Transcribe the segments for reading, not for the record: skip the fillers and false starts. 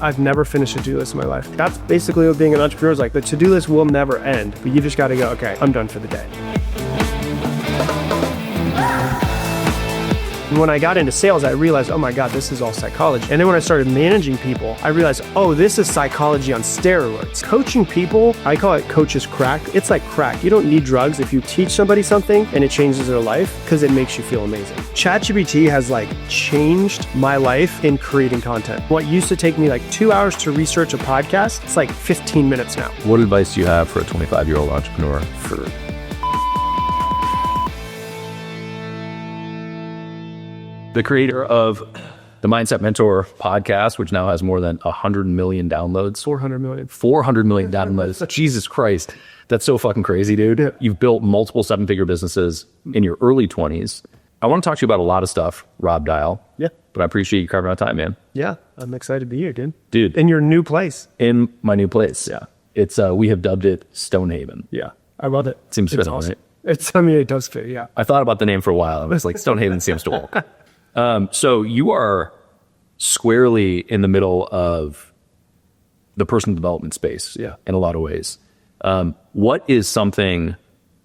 I've never finished a to-do list in my life. That's basically what being an entrepreneur is like. The to-do list will never end, but you just got to go, okay, I'm done for the day. And when I got into sales, I realized, oh my God, this is all psychology. And then when I started managing people, I realized, oh, this is psychology on steroids. Coaching people, I call it coach's crack. It's like crack. You don't need drugs if you teach somebody something and it changes their life because it makes you feel amazing. ChatGPT has changed my life in creating content. What used to take me 2 hours to research a podcast, it's 15 minutes now. What advice do you have for a 25-year-old entrepreneur? The creator of the Mindset Mentor podcast, which now has more than 100 million downloads. 400 million. 400 million downloads. Jesus Christ. That's so fucking crazy, dude. Yeah. You've built multiple seven-figure businesses in your early 20s. I want to talk to you about a lot of stuff, Rob Dial. Yeah. But I appreciate you carving out time, man. Yeah. I'm excited to be here, dude. Dude. In your new place. In my new place. Yeah. It's, we have dubbed it Stonehaven. Yeah. I love it. Seems fitting, awesome. Right? It does fit, yeah. I thought about the name for a while. I was like, Stonehaven seems to work. So you are squarely in the middle of the personal development space, yeah, in a lot of ways. What is something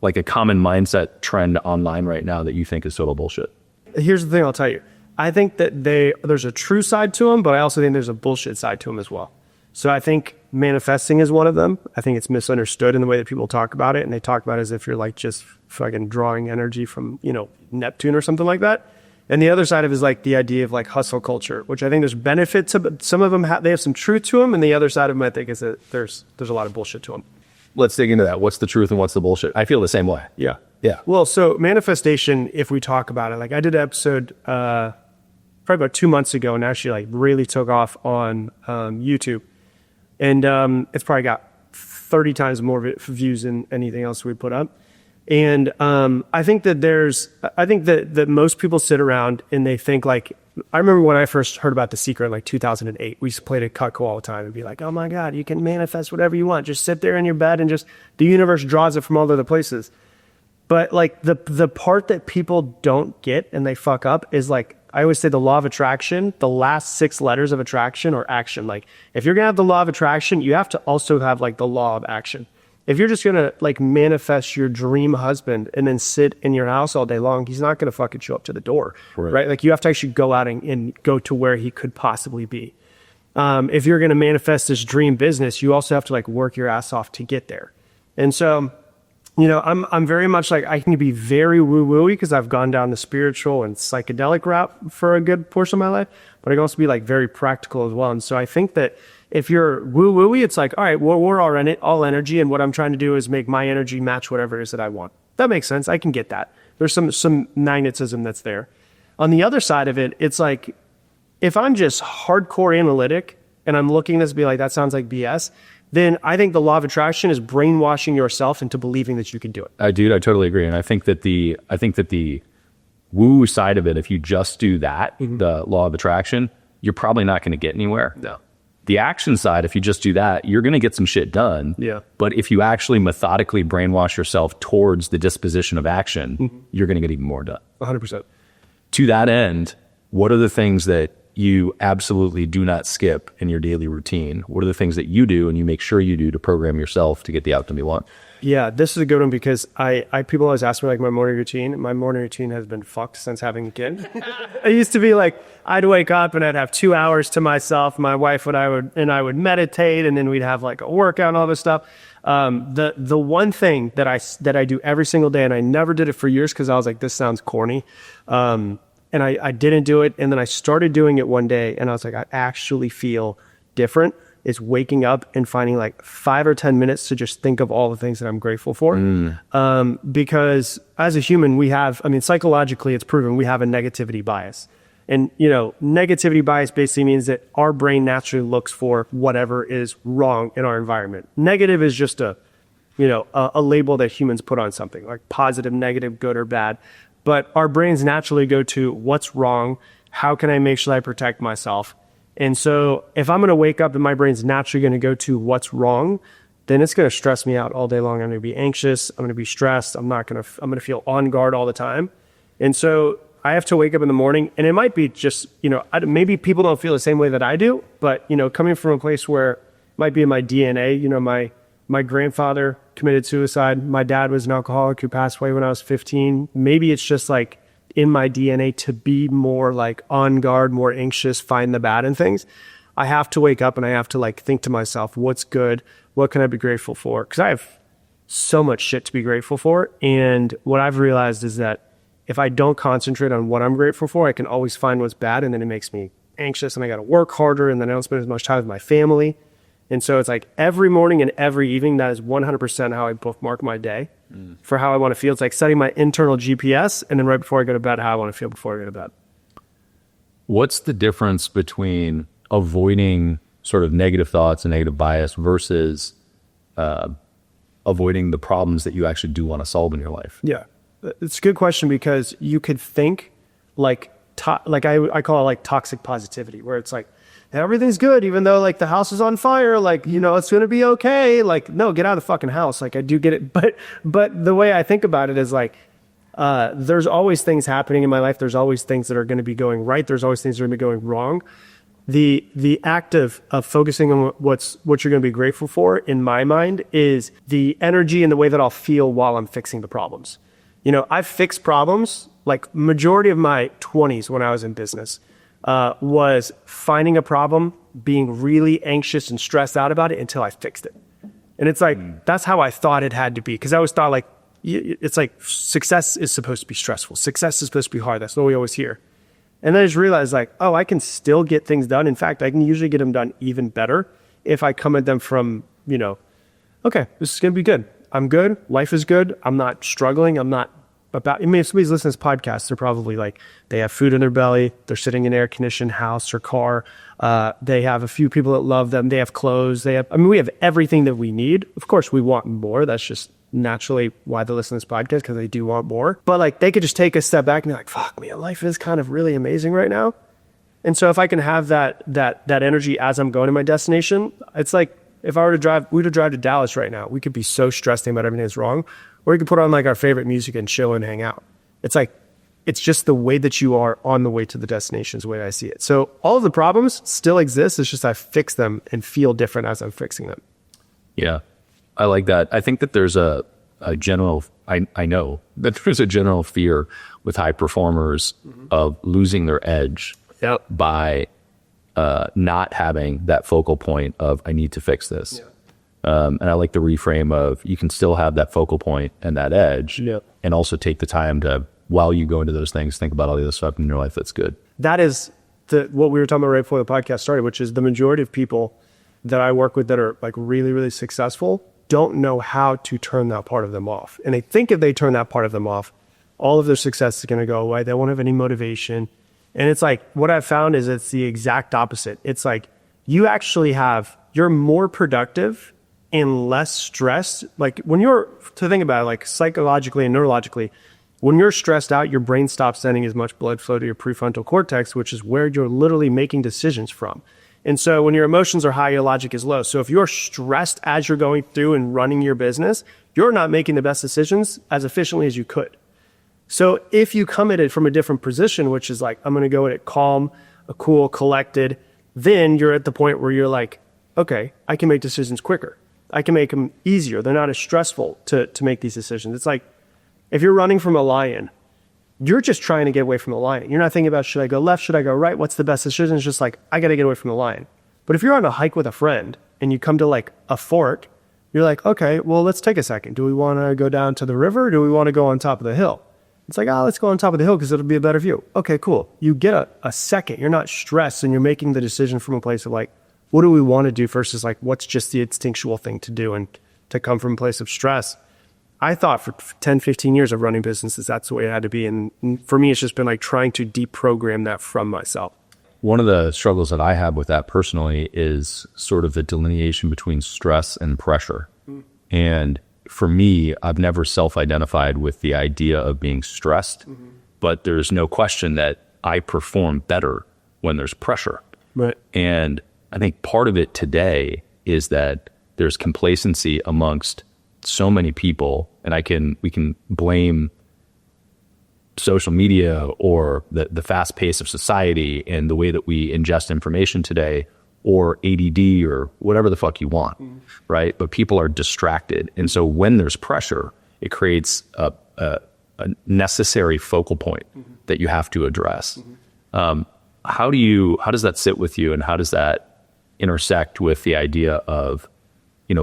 like a common mindset trend online right now that you think is total bullshit? Here's the thing I'll tell you. I think that there's a true side to them, but I also think there's a bullshit side to them as well. So I think manifesting is one of them. I think it's misunderstood in the way that people talk about it, and they talk about it as if you're just fucking drawing energy from, Neptune or something like that. And the other side of it is the idea of hustle culture, which I think there's benefit to, but some of them they have some truth to them. And the other side of them, I think, is that there's a lot of bullshit to them. Let's dig into that. What's the truth and what's the bullshit? I feel the same way. Yeah. Yeah. Well, so manifestation, if we talk about it, I did an episode probably about 2 months ago and actually really took off on YouTube. And it's probably got 30 times more views than anything else we put up. And I think that most people sit around and they think I remember when I first heard about The Secret in 2008, we used to play it at Cutco all the time and be like, oh my God, you can manifest whatever you want. Just sit there in your bed and just, the universe draws it from all other places. But the part that people don't get and they fuck up is I always say the law of attraction, the last 6 letters of attraction or action. If you're gonna have the law of attraction, you have to also have the law of action. If you're just gonna manifest your dream husband and then sit in your house all day long, he's not gonna fucking show up to the door, right? You have to actually go out and go to where he could possibly be. If you're gonna manifest this dream business, you also have to work your ass off to get there. And so, I'm very much I can be very woo-woo-y because I've gone down the spiritual and psychedelic route for a good portion of my life, but I can also be very practical as well. And so I think that if you're woo-woo-y, it's all right, well, we're all energy, and what I'm trying to do is make my energy match whatever it is that I want. That makes sense. I can get that. There's some magnetism that's there. On the other side of it, it's if I'm just hardcore analytic and I'm looking at this and be that sounds like BS, then I think the law of attraction is brainwashing yourself into believing that you can do it. I totally agree. And I think that the woo side of it, if you just do that, the law of attraction, you're probably not going to get anywhere. No. The action side, if you just do that, you're going to get some shit done. Yeah. But if you actually methodically brainwash yourself towards the disposition of action, you're going to get even more done. 100%. To that end, what are the things that you absolutely do not skip in your daily routine? What are the things that you do and you make sure you do to program yourself to get the outcome you want? Yeah, this is a good one because people always ask me my morning routine. My morning routine has been fucked since having a kid. It used to be I'd wake up and I'd have 2 hours to myself. My wife and I would meditate, and then we'd have a workout and all this stuff. The one thing that I do every single day, and I never did it for years because I was this sounds corny. And I didn't do it, and then I started doing it one day, and I was I actually feel different. Is waking up and finding 5 or 10 minutes to just think of all the things that I'm grateful for. Because as a human, psychologically, it's proven we have a negativity bias. And, negativity bias basically means that our brain naturally looks for whatever is wrong in our environment. Negative is just a label that humans put on something, positive, negative, good, or bad. But our brains naturally go to what's wrong, how can I make sure I protect myself? And so if I'm going to wake up and my brain's naturally going to go to what's wrong, then it's going to stress me out all day long. I'm going to be anxious. I'm going to be stressed. I'm going to feel on guard all the time. And so I have to wake up in the morning, and it might be just, maybe people don't feel the same way that I do, but, coming from a place where it might be in my DNA, my grandfather committed suicide. My dad was an alcoholic who passed away when I was 15. Maybe it's just like in my DNA to be more like on guard, more anxious, find the bad in things. I have to wake up and I have to like think to myself, what's good? What can I be grateful for? Because I have so much shit to be grateful for. And what I've realized is that if I don't concentrate on what I'm grateful for, I can always find what's bad, and then it makes me anxious and I got to work harder, and then I don't spend as much time with my family. And so it's like every morning and every evening, that is 100% how I bookmark my day for how I want to feel. It's like setting my internal GPS, and then right before I go to bed, how I want to feel before I go to bed. What's the difference between avoiding sort of negative thoughts and negative bias versus avoiding the problems that you actually do want to solve in your life? Yeah, it's a good question, because you could think like I call it like toxic positivity, where it's like, everything's good, even though like the house is on fire, like, it's going to be okay. Like, no, get out of the fucking house. Like, I do get it. But the way I think about it is like, there's always things happening in my life. There's always things that are going to be going right. There's always things that are going to be going wrong. The act of focusing on what you're going to be grateful for, in my mind, is the energy and the way that I'll feel while I'm fixing the problems. I've fixed problems, like majority of my 20s when I was in business, was finding a problem, being really anxious and stressed out about it until I fixed it. And it's like, that's how I thought it had to be. Cause I always thought like, it's like success is supposed to be stressful. Success is supposed to be hard. That's what we always hear. And then I just realized like, oh, I can still get things done. In fact, I can usually get them done even better if I come at them from, okay, this is going to be good. I'm good. Life is good. I'm not struggling. I'm not if somebody's listening to this podcast, they're probably like, they have food in their belly, they're sitting in an air-conditioned house or car, they have a few people that love them, they have clothes, we have everything that we need. Of course, we want more. That's just naturally why they listen to this podcast, because they do want more. But like, they could just take a step back and be like, fuck, man, life is kind of really amazing right now. And so if I can have that energy as I'm going to my destination, it's like, if I were to drive, we would drive to Dallas right now, we could be so stressed about everything that's wrong. Or you could put on like our favorite music and chill and hang out. It's like, it's just the way that you are on the way to the destination is the way I see it. So all of the problems still exist. It's just I fix them and feel different as I'm fixing them. Yeah, I like that. I think that there's a general, I know that there's a general fear with high performers of losing their edge by not having that focal point of, I need to fix this. Yeah. And I like the reframe of, you can still have that focal point and that edge, and also take the time to, while you go into those things, think about all the other stuff in your life that's good. That is what we were talking about right before the podcast started, which is the majority of people that I work with that are like really, really successful don't know how to turn that part of them off. And they think if they turn that part of them off, all of their success is going to go away. They won't have any motivation. And it's like, what I've found is it's the exact opposite. It's like, you're more productive and less stressed. Like when to think about it, like psychologically and neurologically, when you're stressed out, your brain stops sending as much blood flow to your prefrontal cortex, which is where you're literally making decisions from. And so when your emotions are high, your logic is low. So if you're stressed as you're going through and running your business, you're not making the best decisions as efficiently as you could. So if you come at it from a different position, which is like, I'm going to go at it calm, cool, collected, then you're at the point where you're like, okay, I can make decisions quicker. I can make them easier. They're not as stressful to make these decisions. It's like, if you're running from a lion, you're just trying to get away from the lion. You're not thinking about, should I go left? Should I go right? What's the best decision? It's just like, I got to get away from the lion. But if you're on a hike with a friend and you come to like a fork, you're like, okay, well, let's take a second. Do we want to go down to the river? Or do we want to go on top of the hill? It's like, let's go on top of the hill because it'll be a better view. Okay, cool. You get a second. You're not stressed and you're making the decision from a place of like, what do we want to do versus like, what's just the instinctual thing to do and to come from a place of stress. I thought for 10, 15 years of running businesses, that's the way it had to be. And for me, it's just been like trying to deprogram that from myself. One of the struggles that I have with that personally is sort of the delineation between stress and pressure. And for me, I've never self-identified with the idea of being stressed, but there's no question that I perform better when there's pressure. Right. And I think part of it today is that there's complacency amongst so many people, and we can blame social media or the fast pace of society and the way that we ingest information today, or ADD or whatever the fuck you want, right? But people are distracted. And so when there's pressure, it creates a necessary focal point that you have to address. How does that sit with you, and how does that intersect with the idea of,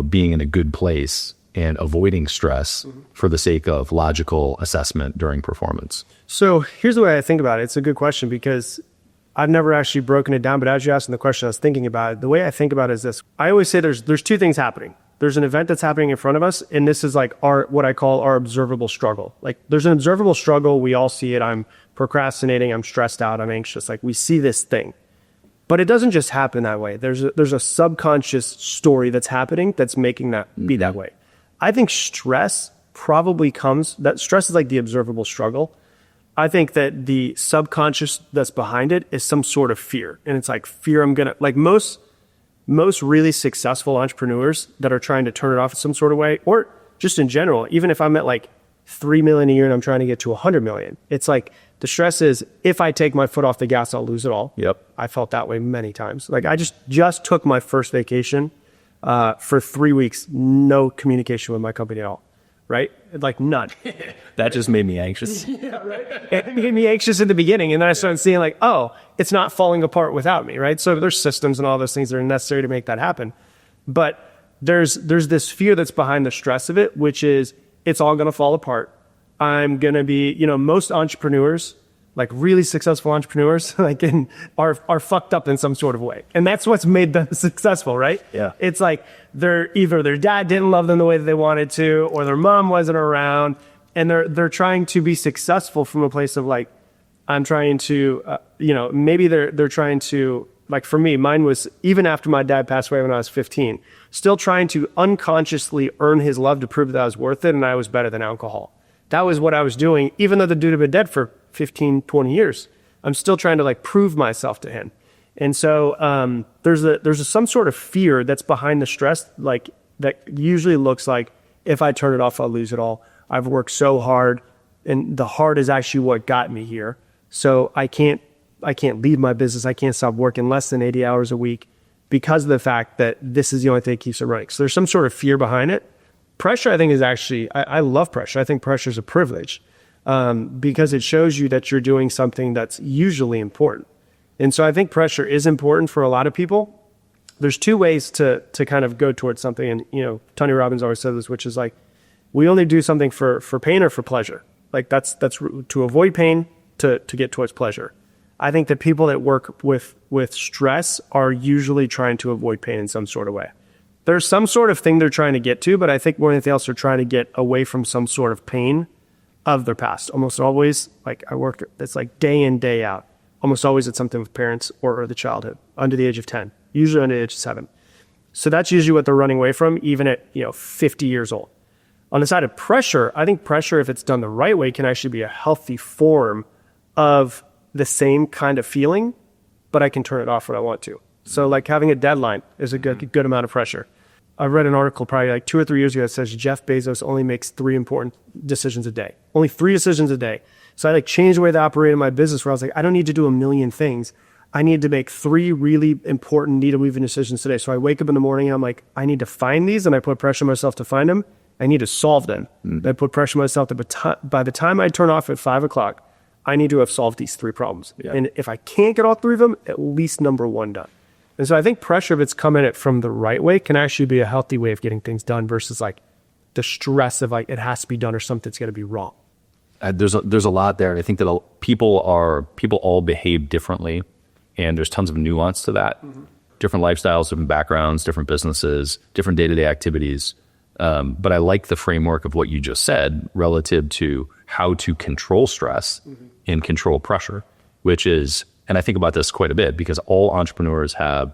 being in a good place and avoiding stress for the sake of logical assessment during performance? So here's the way I think about it. It's a good question because I've never actually broken it down, but as you asked the question, I was thinking about it. The way I think about it is this. I always say there's two things happening. There's an event that's happening in front of us, and this is like what I call our observable struggle. Like there's an observable struggle. We all see it. I'm procrastinating. I'm stressed out. I'm anxious. Like we see this thing. But it doesn't just happen that way. There's a subconscious story that's happening that's making that be that way. I think stress probably that stress is like the observable struggle. I think that the subconscious that's behind it is some sort of fear. And it's like fear like most really successful entrepreneurs that are trying to turn it off in some sort of way, or just in general, even if I'm at like 3 million a year and I'm trying to get to 100 million, it's like the stress is if I take my foot off the gas, I'll lose it all. Yep. I felt that way many times. Like I just took my first vacation for 3 weeks, no communication with my company at all. Right? Like none. That just made me anxious. Yeah, right. It made me anxious in the beginning. And then I started seeing like, oh, it's not falling apart without me. Right. So there's systems and all those things that are necessary to make that happen. But there's this fear that's behind the stress of it, which is it's all going to fall apart. I'm going to be, most entrepreneurs, like really successful entrepreneurs, like are fucked up in some sort of way. And that's what's made them successful, right? Yeah. It's like either their dad didn't love them the way that they wanted to, or their mom wasn't around, and they're trying to be successful from a place of like, I'm trying to, maybe they're trying to, like for me, mine was even after my dad passed away when I was 15, still trying to unconsciously earn his love to prove that I was worth it and I was better than alcohol. That was what I was doing, even though the dude had been dead for 15, 20 years. I'm still trying to like prove myself to him. And so there's some sort of fear that's behind the stress, like that usually looks like if I turn it off, I'll lose it all. I've worked so hard, and the hard is actually what got me here. So I can't leave my business. I can't stop working less than 80 hours a week because of the fact that this is the only thing that keeps it running. So there's some sort of fear behind it. Pressure, I think, is actually, I love pressure. I think pressure is a privilege because it shows you that you're doing something that's usually important. And so I think pressure is important for a lot of people. There's two ways to kind of go towards something. And, Tony Robbins always said this, which is like, we only do something for pain or for pleasure. Like that's to avoid pain, to get towards pleasure. I think that people that work with stress are usually trying to avoid pain in some sort of way. There's some sort of thing they're trying to get to, but I think more than anything else, they're trying to get away from some sort of pain of their past. Almost always, like it's like day in, day out. Almost always it's something with parents or the childhood under the age of 10, usually under the age of 7. So that's usually what they're running away from, even at 50 years old. On the side of pressure, I think pressure, if it's done the right way, can actually be a healthy form of the same kind of feeling, but I can turn it off when I want to. So like having a deadline is a good amount of pressure. I read an article probably like 2 or 3 years ago that says Jeff Bezos only makes 3 important decisions a day. Only 3 decisions a day. So I like changed the way that I operated my business where I was like, I don't need to do a million things. I need to make 3 really important needle-moving decisions today. So I wake up in the morning and I'm like, I need to find these, and I put pressure on myself to find them. I need to solve them. I put pressure on myself to, by the time I turn off at 5 o'clock, I need to have solved these 3 problems. Yeah. And if I can't get all 3 of them, at least number 1 done. And so I think pressure, if it's come at it from the right way, can actually be a healthy way of getting things done versus like the stress of like it has to be done or something's going to be wrong. There's a lot there. I think that people all behave differently, and there's tons of nuance to that. Mm-hmm. Different lifestyles, different backgrounds, different businesses, different day-to-day activities. But I like the framework of what you just said relative to how to control stress and control pressure, which is, and I think about this quite a bit because all entrepreneurs have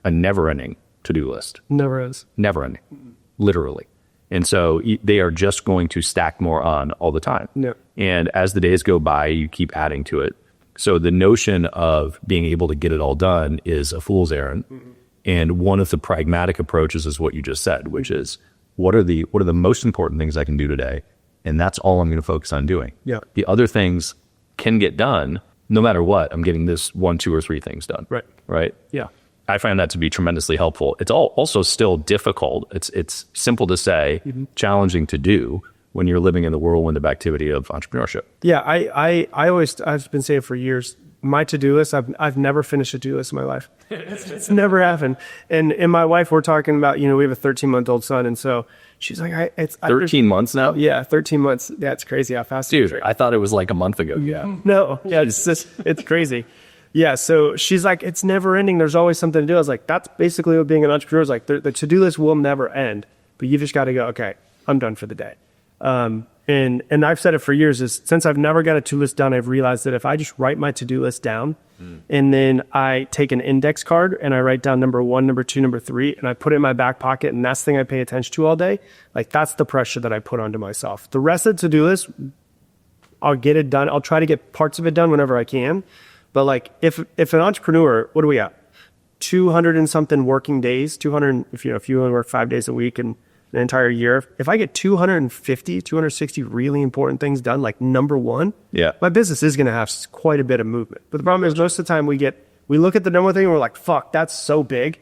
a never-ending to-do list. Never ends. Never-ending, literally. And so they are just going to stack more on all the time. No. And as the days go by, you keep adding to it. So the notion of being able to get it all done is a fool's errand. Mm-hmm. And one of the pragmatic approaches is what you just said, which is what are the most important things I can do today and that's all I'm going to focus on doing. Yeah. The other things can get done no matter what. I'm getting this 1, 2, or 3 things done. Right. Yeah. I find that to be tremendously helpful. It's also still difficult. It's simple to say, challenging to do when you're living in the whirlwind of activity of entrepreneurship. Yeah. I've been saying for years, my to-do list, I've never finished a to-do list in my life. It's never happened. And my wife, we're talking about, we have a 13-month-old son. And so she's like, it's 13 months now? Yeah, 13 months. Yeah, it's crazy how fast Dude, I thought it was like a month ago. Yeah. No. Yeah, it's crazy. Yeah. So she's like, it's never ending. There's always something to do. I was like, that's basically what being an entrepreneur is like. The to-do list will never end, but you've just got to go, okay, I'm done for the day. And I've said it for years is since I've never got a to-do list done, I've realized that if I just write my to-do list down and then I take an index card and I write down number 1, number 2, number 3, and I put it in my back pocket and that's the thing I pay attention to all day, like that's the pressure that I put onto myself. The rest of the to-do list, I'll get it done. I'll try to get parts of it done whenever I can. But like if an entrepreneur, what do we at? 200 and something working days, 200, if you only work 5 days a week and an entire year, if I get 250, 260 really important things done, like number 1, my business is going to have quite a bit of movement. But the problem is most of the time we look at the number 1 thing and we're like, fuck, that's so big.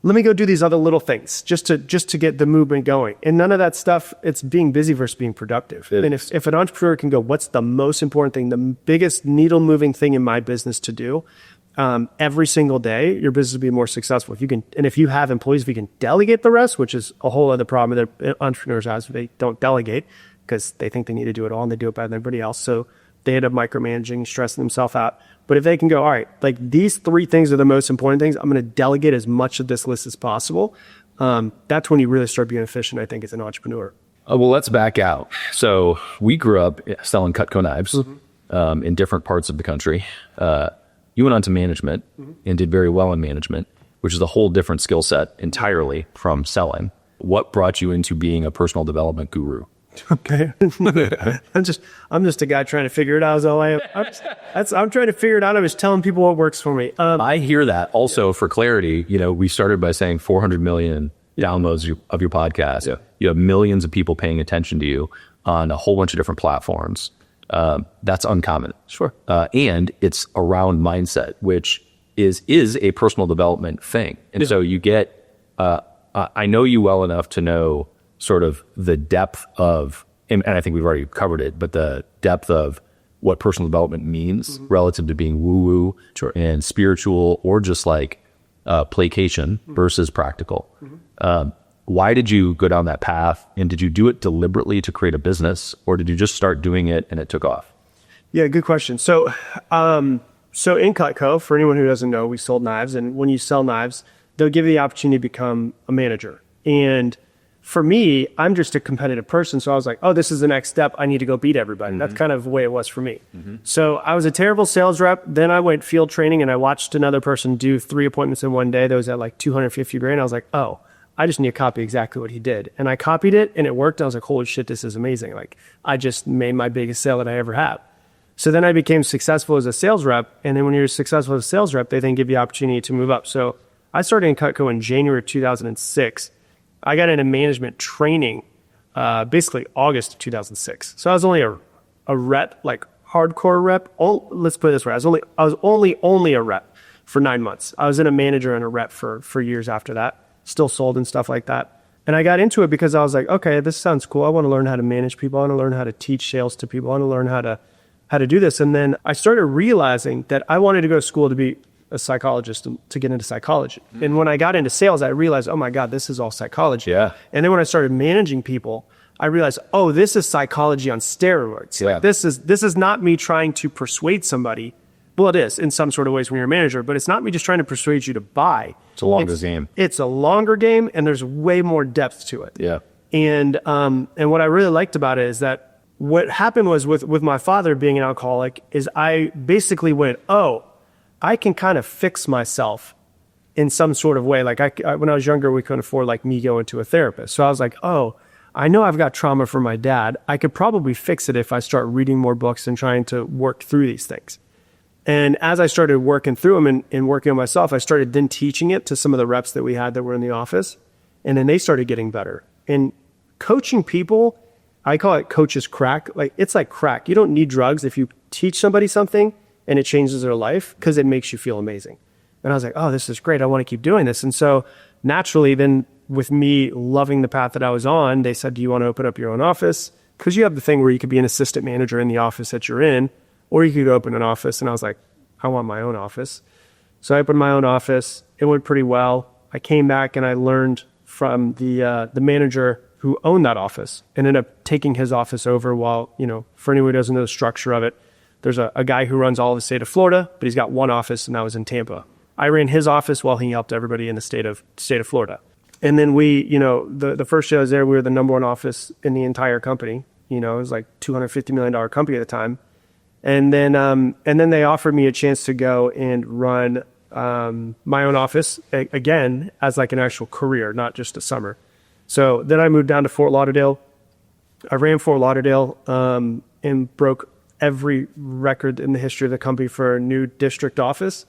Let me go do these other little things just to get the movement going. And none of that stuff, it's being busy versus being productive. And if an entrepreneur can go, what's the most important thing, the biggest needle moving thing in my business to do, every single day, your business will be more successful. If you have employees, if you can delegate the rest, which is a whole other problem that entrepreneurs have, they don't delegate because they think they need to do it all and they do it better than everybody else. So they end up micromanaging, stressing themselves out. But if they can go, all right, like these 3 things are the most important things, I'm going to delegate as much of this list as possible. That's when you really start being efficient, I think, as an entrepreneur. Well, let's back out. So we grew up selling Cutco knives in different parts of the country. You went on to management and did very well in management, which is a whole different skill set entirely from selling. What brought you into being a personal development guru? Okay. I'm just a guy trying to figure it out. Is all I am. I'm trying to figure it out. I was telling people what works for me. I hear that. Also, for clarity, we started by saying 400 million downloads of your podcast. Yeah. You have millions of people paying attention to you on a whole bunch of different platforms. That's uncommon. Sure. And it's around mindset, which is a personal development thing. And so you get, I know you well enough to know sort of the depth of, and I think we've already covered it, but the depth of what personal development means relative to being woo-woo and spiritual or just like placation versus practical. Why did you go down that path? And did you do it deliberately to create a business, or did you just start doing it and it took off? Yeah, good question. So in Cutco, for anyone who doesn't know, we sold knives. And when you sell knives, they'll give you the opportunity to become a manager. And for me, I'm just a competitive person. So I was like, oh, this is the next step. I need to go beat everybody. That's kind of the way it was for me. So I was a terrible sales rep. Then I went field training and I watched another person do 3 appointments in one day. That was at like 250 grand. I was like, oh, I just need to copy exactly what he did. And I copied it and it worked. I was like, holy shit, this is amazing. Like I just made my biggest sale that I ever have. So then I became successful as a sales rep. And then when you're successful as a sales rep, they then give you the opportunity to move up. So I started in Cutco in January of 2006. I got into management training basically August of 2006. So I was only a rep, like hardcore rep. Let's put it this way. I was only a rep for 9 months. I was in a manager and a rep for years after that. Still sold and stuff like that. And I got into it because I was like, okay, this sounds cool. I want to learn how to manage people. I want to learn how to teach sales to people. I want to learn how to do this. And then I started realizing that I wanted to go to school to be a psychologist and to get into psychology. And when I got into sales, I realized, oh my God, this is all psychology. Yeah. And then when I started managing people, I realized, oh, this is psychology on steroids. Yeah. Like this is not me trying to persuade somebody. Well, it is in some sort of ways when you're a manager, but it's not me just trying to persuade you to buy. It's a longer game. It's a longer game, and there's way more depth to it. Yeah. And what I really liked about it is that what happened was with my father being an alcoholic is I basically went, oh, I can kind of fix myself in some sort of way. Like when I was younger, we couldn't afford like me going to a therapist. So I was like, oh, I know I've got trauma from my dad. I could probably fix it if I start reading more books and trying to work through these things. And as I started working through them and working on myself, I started then teaching it to some of the reps that we had that were in the office. And then they started getting better. And coaching people, I call it coach's crack. Like, it's like crack. You don't need drugs if you teach somebody something and it changes their life because it makes you feel amazing. And I was like, oh, this is great. I want to keep doing this. And so naturally, then with me loving the path that I was on, they said, do you want to open up your own office? Because you have the thing where you could be an assistant manager in the office that you're in, or you could open an office. And I was like, I want my own office. So I opened my own office. It went pretty well. I came back and I learned from the manager who owned that office and ended up taking his office over while, for anyone who doesn't know the structure of it, there's a guy who runs all of the state of Florida, but he's got one office and that was in Tampa. I ran his office while he helped everybody in the state of Florida. And then we, the first year I was there, we were the number one office in the entire company. It was like $250 million company at the time. And then they offered me a chance to go and run my own office again as like an actual career, not just a summer. So then I moved down to Fort Lauderdale. I ran Fort Lauderdale and broke every record in the history of the company for a new district office,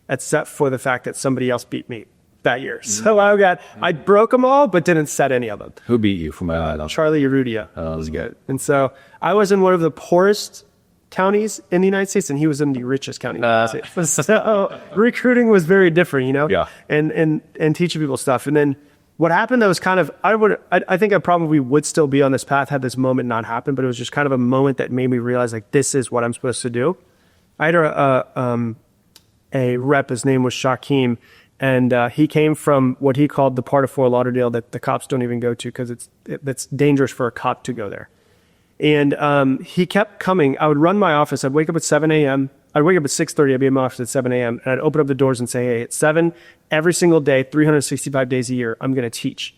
except for the fact that somebody else beat me that year. So I broke them all, but didn't set any of them. Who beat you from my Charlie Urrutia. Oh, that's good. And so I was in one of the poorest counties in the United States, and he was in the richest county in the United States. So recruiting was very different, Yeah. And teaching people stuff. And then what happened that was kind of, I think I probably would still be on this path had this moment not happened, but it was just kind of a moment that made me realize like, this is what I'm supposed to do. I had a rep, his name was Shaquem, and he came from what he called the part of Fort Lauderdale that the cops don't even go to because it's dangerous for a cop to go there. And he kept coming. I would run my office. I'd wake up at 7 a.m. I'd wake up at 6:30. I'd be in my office at 7 a.m. And I'd open up the doors and say, hey, at 7, every single day, 365 days a year, I'm going to teach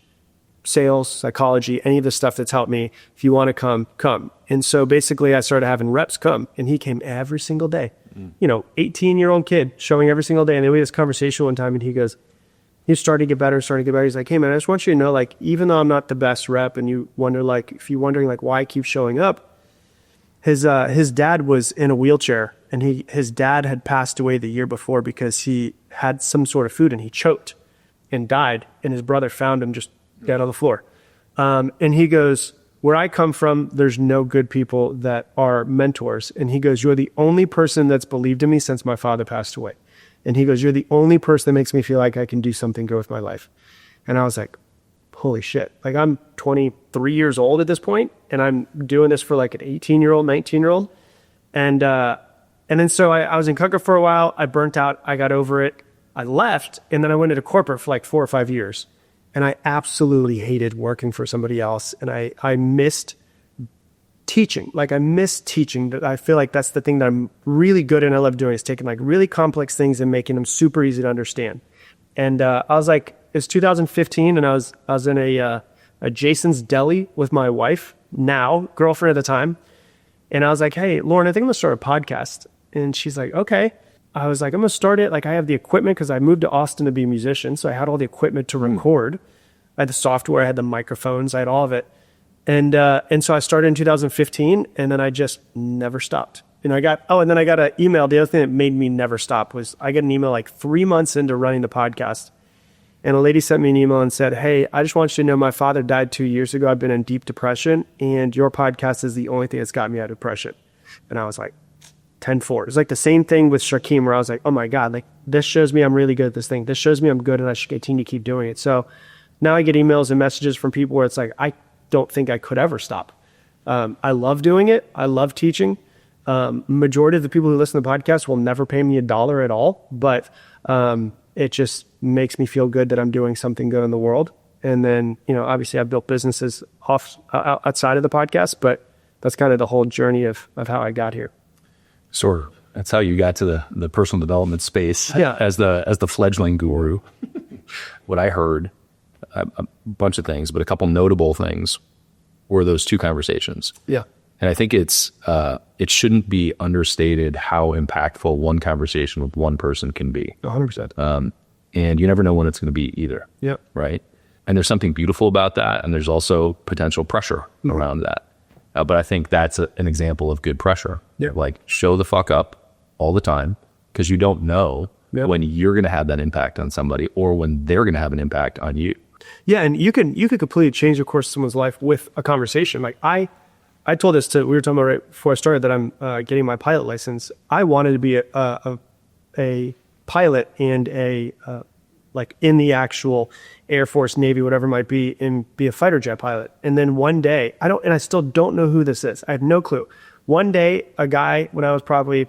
sales, psychology, any of the stuff that's helped me. If you want to come, come. And so basically I started having reps come, and he came every single day. 18-year-old kid showing every single day. And then we had this conversation one time, and he's starting to get better. He's like, hey man, I just want you to know, like, even though I'm not the best rep, and you wonder, like, if you're wondering like why I keep showing up, his dad was in a wheelchair, and his dad had passed away the year before because he had some sort of food and he choked and died, and his brother found him just dead on the floor. And he goes, where I come from, there's no good people that are mentors. And he goes, you're the only person that's believed in me since my father passed away. And he goes, you're the only person that makes me feel like I can do something good with my life. And I was like, holy shit. Like, I'm 23 years old at this point, and I'm doing this for like an 18-year-old, 19-year-old. And then so I was in Kuka for a while. I burnt out. I got over it. I left, and then I went into corporate for like 4 or 5 years. And I absolutely hated working for somebody else. And I missed teaching. Like, I miss teaching. I feel like that's the thing that I'm really good at and I love doing, is taking like really complex things and making them super easy to understand. And I was like, it's 2015, and I was in a Jason's Deli with my wife, now girlfriend at the time. And I was like, hey, Lauren, I think I'm gonna start a podcast. And she's like, okay. I was like, I'm gonna start it. Like, I have the equipment because I moved to Austin to be a musician. So I had all the equipment to record. I had the software, I had the microphones, I had all of it. And so I started in 2015, and then I just never stopped. And then I got an email. The other thing that made me never stop was I got an email like 3 months into running the podcast. And a lady sent me an email and said, hey, I just want you to know my father died 2 years ago. I've been in deep depression, and your podcast is the only thing that's got me out of depression. And I was like, 10-4. It's like the same thing with Shaquem, where I was like, oh my God, like, this shows me I'm really good at this thing. This shows me I'm good, and I should continue to keep doing it. So now I get emails and messages from people where it's like, I don't think I could ever stop. I love doing it. I love teaching. Majority of the people who listen to the podcast will never pay me $1 at all, but it just makes me feel good that I'm doing something good in the world. And then, obviously I've built businesses outside of the podcast, but that's kind of the whole journey of how I got here. Sort of. That's how you got to the personal development space. Yeah. As the fledgling guru. What I heard, a bunch of things, but a couple notable things were those two conversations. Yeah. And I think it shouldn't be understated how impactful one conversation with one person can be. 100%. And you never know when it's going to be either. Yeah. Right. And there's something beautiful about that. And there's also potential pressure around that. But I think that's an example of good pressure. Yeah. Like, show the fuck up all the time, because you don't know when you're going to have that impact on somebody or when they're going to have an impact on you. Yeah. And you could completely change the course of someone's life with a conversation. Like, I I told this we were talking about right before I started that I'm getting my pilot license. I wanted to be a pilot and like in the actual Air Force, Navy, whatever it might be, and be a fighter jet pilot. And then one day, I still don't know who this is. I have no clue. One day, a guy, when I was probably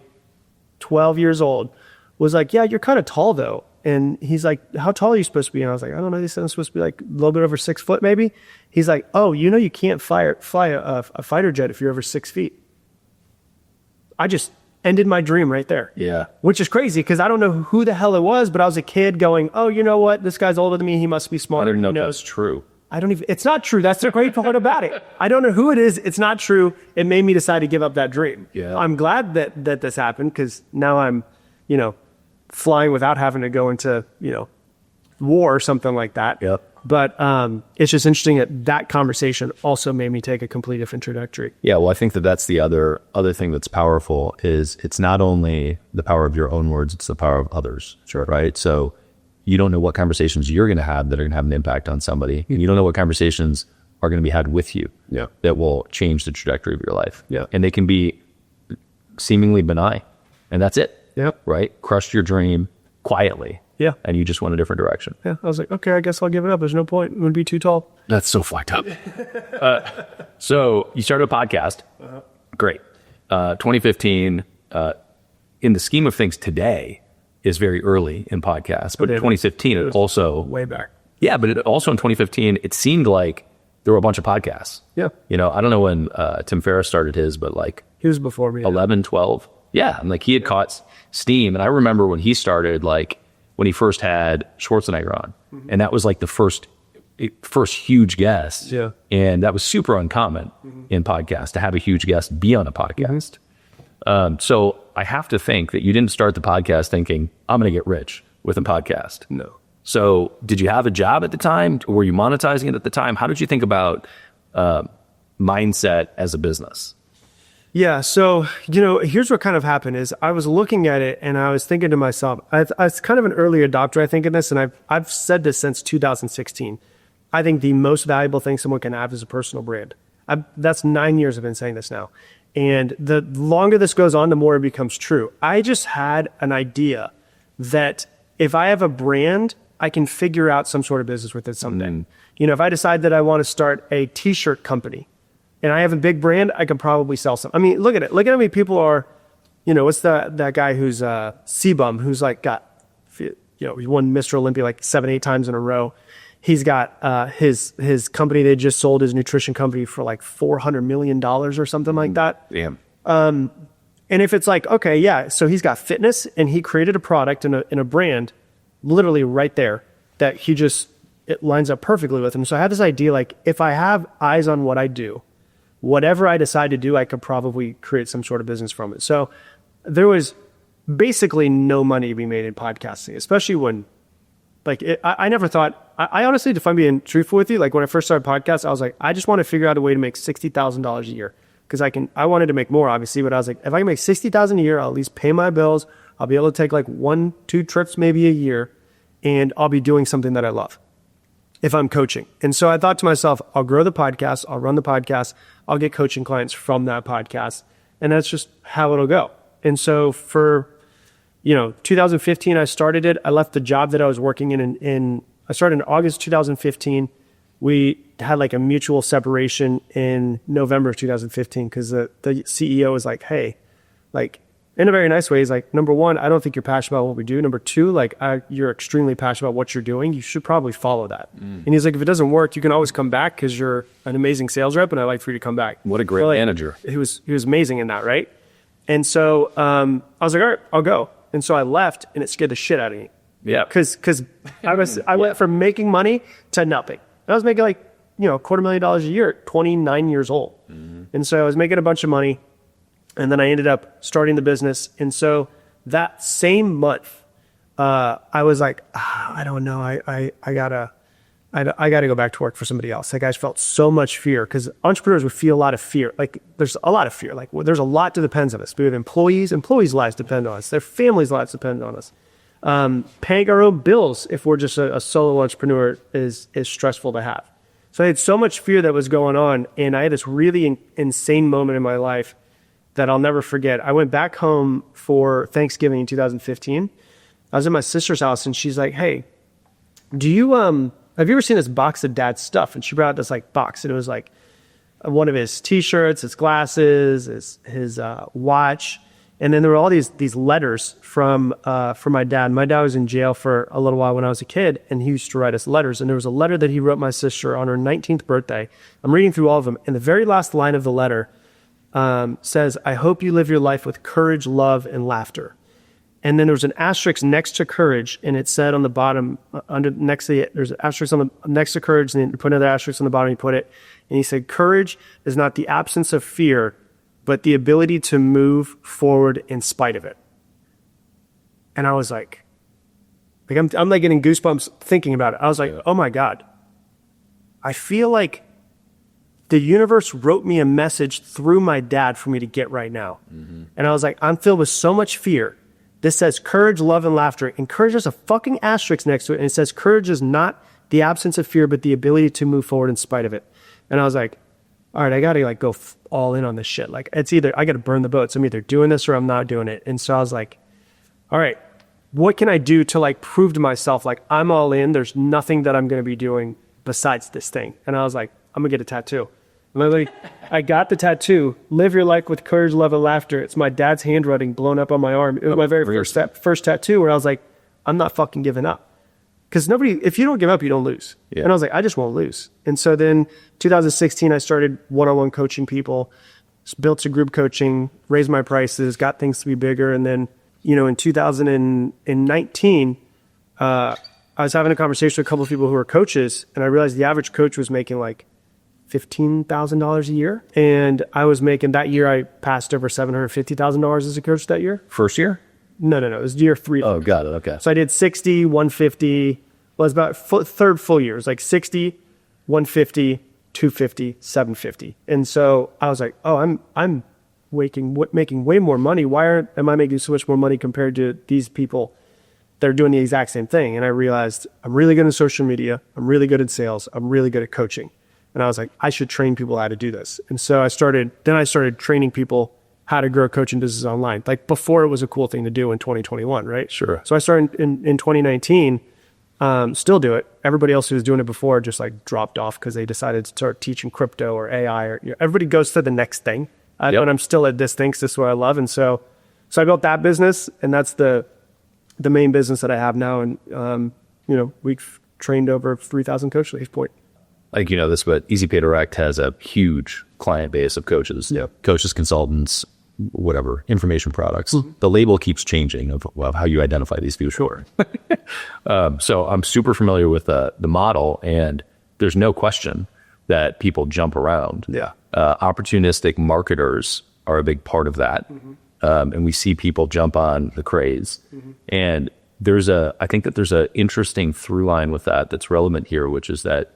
12 years old, was like, yeah, you're kind of tall though. And he's like, how tall are you supposed to be? And I was like, I don't know. He said I'm supposed to be like a little bit over 6 foot maybe. He's like, oh, you can't fly a fighter jet if you're over 6 feet. I just ended my dream right there. Yeah. Which is crazy because I don't know who the hell it was, but I was a kid going, oh, you know what? This guy's older than me. He must be smart. I don't even know if that's true. It's not true. That's the great part about it. I don't know who it is. It's not true. It made me decide to give up that dream. Yeah. I'm glad that this happened because now I'm, flying without having to go into, war or something like that. Yep. But it's just interesting that conversation also made me take a complete different trajectory. Yeah, well, I think that's the other thing that's powerful is it's not only the power of your own words, it's the power of others. Sure. Right? So you don't know what conversations you're going to have that are going to have an impact on somebody. And you don't know what conversations are going to be had with you that will change the trajectory of your life. Yeah. And they can be seemingly benign. And that's it. Yep. Right? Crushed your dream quietly. Yeah. And you just went a different direction. Yeah. I was like, okay, I guess I'll give it up. There's no point. It would be too tall. That's so fucked up. So you started a podcast. Great. 2015, in the scheme of things today, is very early in podcasts. But in 2015, it also... way back. Yeah, but also in 2015, it seemed like there were a bunch of podcasts. Yeah. I don't know when Tim Ferriss started his, but like... He was before me. 11, 12. Yeah, and like he had caught steam. And I remember when he started, like when he first had Schwarzenegger on. Mm-hmm. And that was like the first huge guest. Yeah. And that was super uncommon in podcasts to have a huge guest be on a podcast. Mm-hmm. So I have to think that you didn't start the podcast thinking, I'm going to get rich with a podcast. No. So did you have a job at the time? Were you monetizing it at the time? How did you think about mindset as a business? Yeah. So, here's what kind of happened is I was looking at it and I was thinking to myself, I was kind of an early adopter, I think, in this. And I've said this since 2016. I think the most valuable thing someone can have is a personal brand. That's 9 years I've been saying this now. And the longer this goes on, the more it becomes true. I just had an idea that if I have a brand, I can figure out some sort of business with it someday. Mm-hmm. If I decide that I want to start a t-shirt company, and I have a big brand, I can probably sell some. I mean, look at it. Look at how many people are, what's that guy who's C-Bum, who's like got, he won Mr. Olympia like 7-8 times in a row. He's got his company, they just sold his nutrition company for like $400 million or something like that. Damn. And if it's like, okay, yeah, so he's got fitness and he created a product and a brand literally right there that it lines up perfectly with him. So I had this idea, like if I have eyes on what I do, whatever I decide to do, I could probably create some sort of business from it. So there was basically no money to be made in podcasting, especially when, I never thought, I honestly, if I'm being truthful with you, like when I first started podcasts, I was like, I just want to figure out a way to make $60,000 a year. Because I wanted to make more, obviously, but I was like, if I can make $60,000 a year, I'll at least pay my bills. I'll be able to take like 1-2 trips maybe a year, and I'll be doing something that I love if I'm coaching. And so I thought to myself, I'll grow the podcast, I'll run the podcast, I'll get coaching clients from that podcast. And that's just how it'll go. And so for, 2015, I started it. I left the job that I was working in I started in August 2015. We had like a mutual separation in November of 2015 because the CEO was like, hey, like in a very nice way, he's like, number one, I don't think you're passionate about what we do. Number two, like you're extremely passionate about what you're doing. You should probably follow that. And he's like, if it doesn't work, you can always come back because you're an amazing sales rep and I'd like for you to come back. What a great manager. He was amazing in that, right? And so I was like, all right, I'll go. And so I left and it scared the shit out of me. Yeah. Because I went from making money to nothing. I was making like, $250,000 a year at 29 years old. Mm-hmm. And so I was making a bunch of money. And then I ended up starting the business. And so that same month, I was like, I don't know. I gotta go back to work for somebody else. Like I felt so much fear because entrepreneurs would feel a lot of fear. Like there's a lot of fear. Like there's a lot that depends on us. We have employees' lives depend on us. Their families' lives depend on us. Paying our own bills if we're just a solo entrepreneur is stressful to have. So I had so much fear that was going on, and I had this really insane moment in my life that I'll never forget. I went back home for Thanksgiving in 2015. I was at my sister's house, and she's like, "Hey, have you ever seen this box of Dad's stuff?" And she brought out this like box, and it was like one of his T-shirts, his glasses, his watch, and then there were all these letters from my dad. My dad was in jail for a little while when I was a kid, and he used to write us letters. And there was a letter that he wrote my sister on her 19th birthday. I'm reading through all of them, and the very last line of the letter says, "I hope you live your life with courage, love, and laughter." And then there was an asterisk next to courage, and it said on the bottom, next to it, there's an asterisk next to courage, and then you put another asterisk on the bottom, you put it, and he said, "Courage is not the absence of fear, but the ability to move forward in spite of it." And I was like I'm like getting goosebumps thinking about it. I was like, oh my God, I feel like the universe wrote me a message through my dad for me to get right now. Mm-hmm. And I was like, I'm filled with so much fear. This says courage, love, and laughter. And courage has a fucking asterisk next to it. And it says courage is not the absence of fear, but the ability to move forward in spite of it. And I was like, all right, I got to like go all in on this shit. Like it's either I got to burn the boats. I'm either doing this or I'm not doing it. And so I was like, all right, what can I do to like prove to myself, like I'm all in, there's nothing that I'm going to be doing besides this thing. And I was like, I'm gonna get a tattoo. Literally, I got the tattoo, "Live your life with courage, love, and laughter." It's my dad's handwriting blown up on my arm. It was my very first tattoo where I was like, I'm not fucking giving up. Because if you don't give up, you don't lose. Yeah. And I was like, I just won't lose. And so then 2016, I started one-on-one coaching people, built a group coaching, raised my prices, got things to be bigger. And then, in 2019, I was having a conversation with a couple of people who were coaches, and I realized the average coach was making like $15,000 a year. And I was making, that year I passed over $750,000 as a coach that year. First year? No. It was year 3. Oh, got it. Okay. So I did 60, 150. Well, it's about third full year. It was like 60, 150, 250, 750. And so I was like, oh, I'm making way more money. Why am I making so much more money compared to these people that are doing the exact same thing? And I realized I'm really good in social media. I'm really good at sales. I'm really good at coaching. And I was like, I should train people how to do this. And so I started training people how to grow a coaching business online. Like before it was a cool thing to do in 2021, right? Sure. So I started in 2019, still do it. Everybody else who was doing it before just like dropped off because they decided to start teaching crypto or AI or everybody goes to the next thing. Yep. And I'm still at this thing, 'cause this is what I love. And so I built that business, and that's the main business that I have now. And, we've trained over 3,000 coaches at this point. I think you know this, but Easy Pay Direct has a huge client base of coaches, coaches, consultants, whatever, information products. Mm-hmm. The label keeps changing of how you identify these people. Sure. So I'm super familiar with the model, and there's no question that people jump around. Yeah. Opportunistic marketers are a big part of that. Mm-hmm. And we see people jump on the craze. Mm-hmm. And I think that there's an interesting through line with that that's relevant here, which is that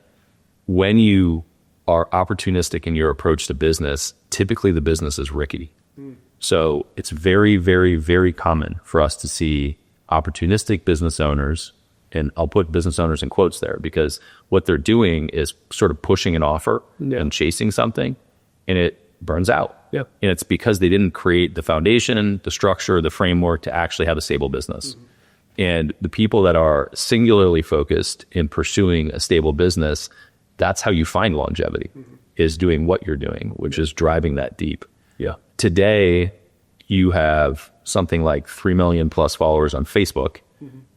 when you are opportunistic in your approach to business, typically the business is rickety. Mm. So it's very, very, very common for us to see opportunistic business owners, and I'll put business owners in quotes there because what they're doing is sort of pushing an offer and chasing something, and it burns out. Yeah. And it's because they didn't create the foundation, the structure, the framework to actually have a stable business. Mm-hmm. And the people that are singularly focused in pursuing a stable business, that's how you find longevity, is doing what you're doing, which is driving that deep. Yeah. Today, you have something like 3 million plus followers on Facebook,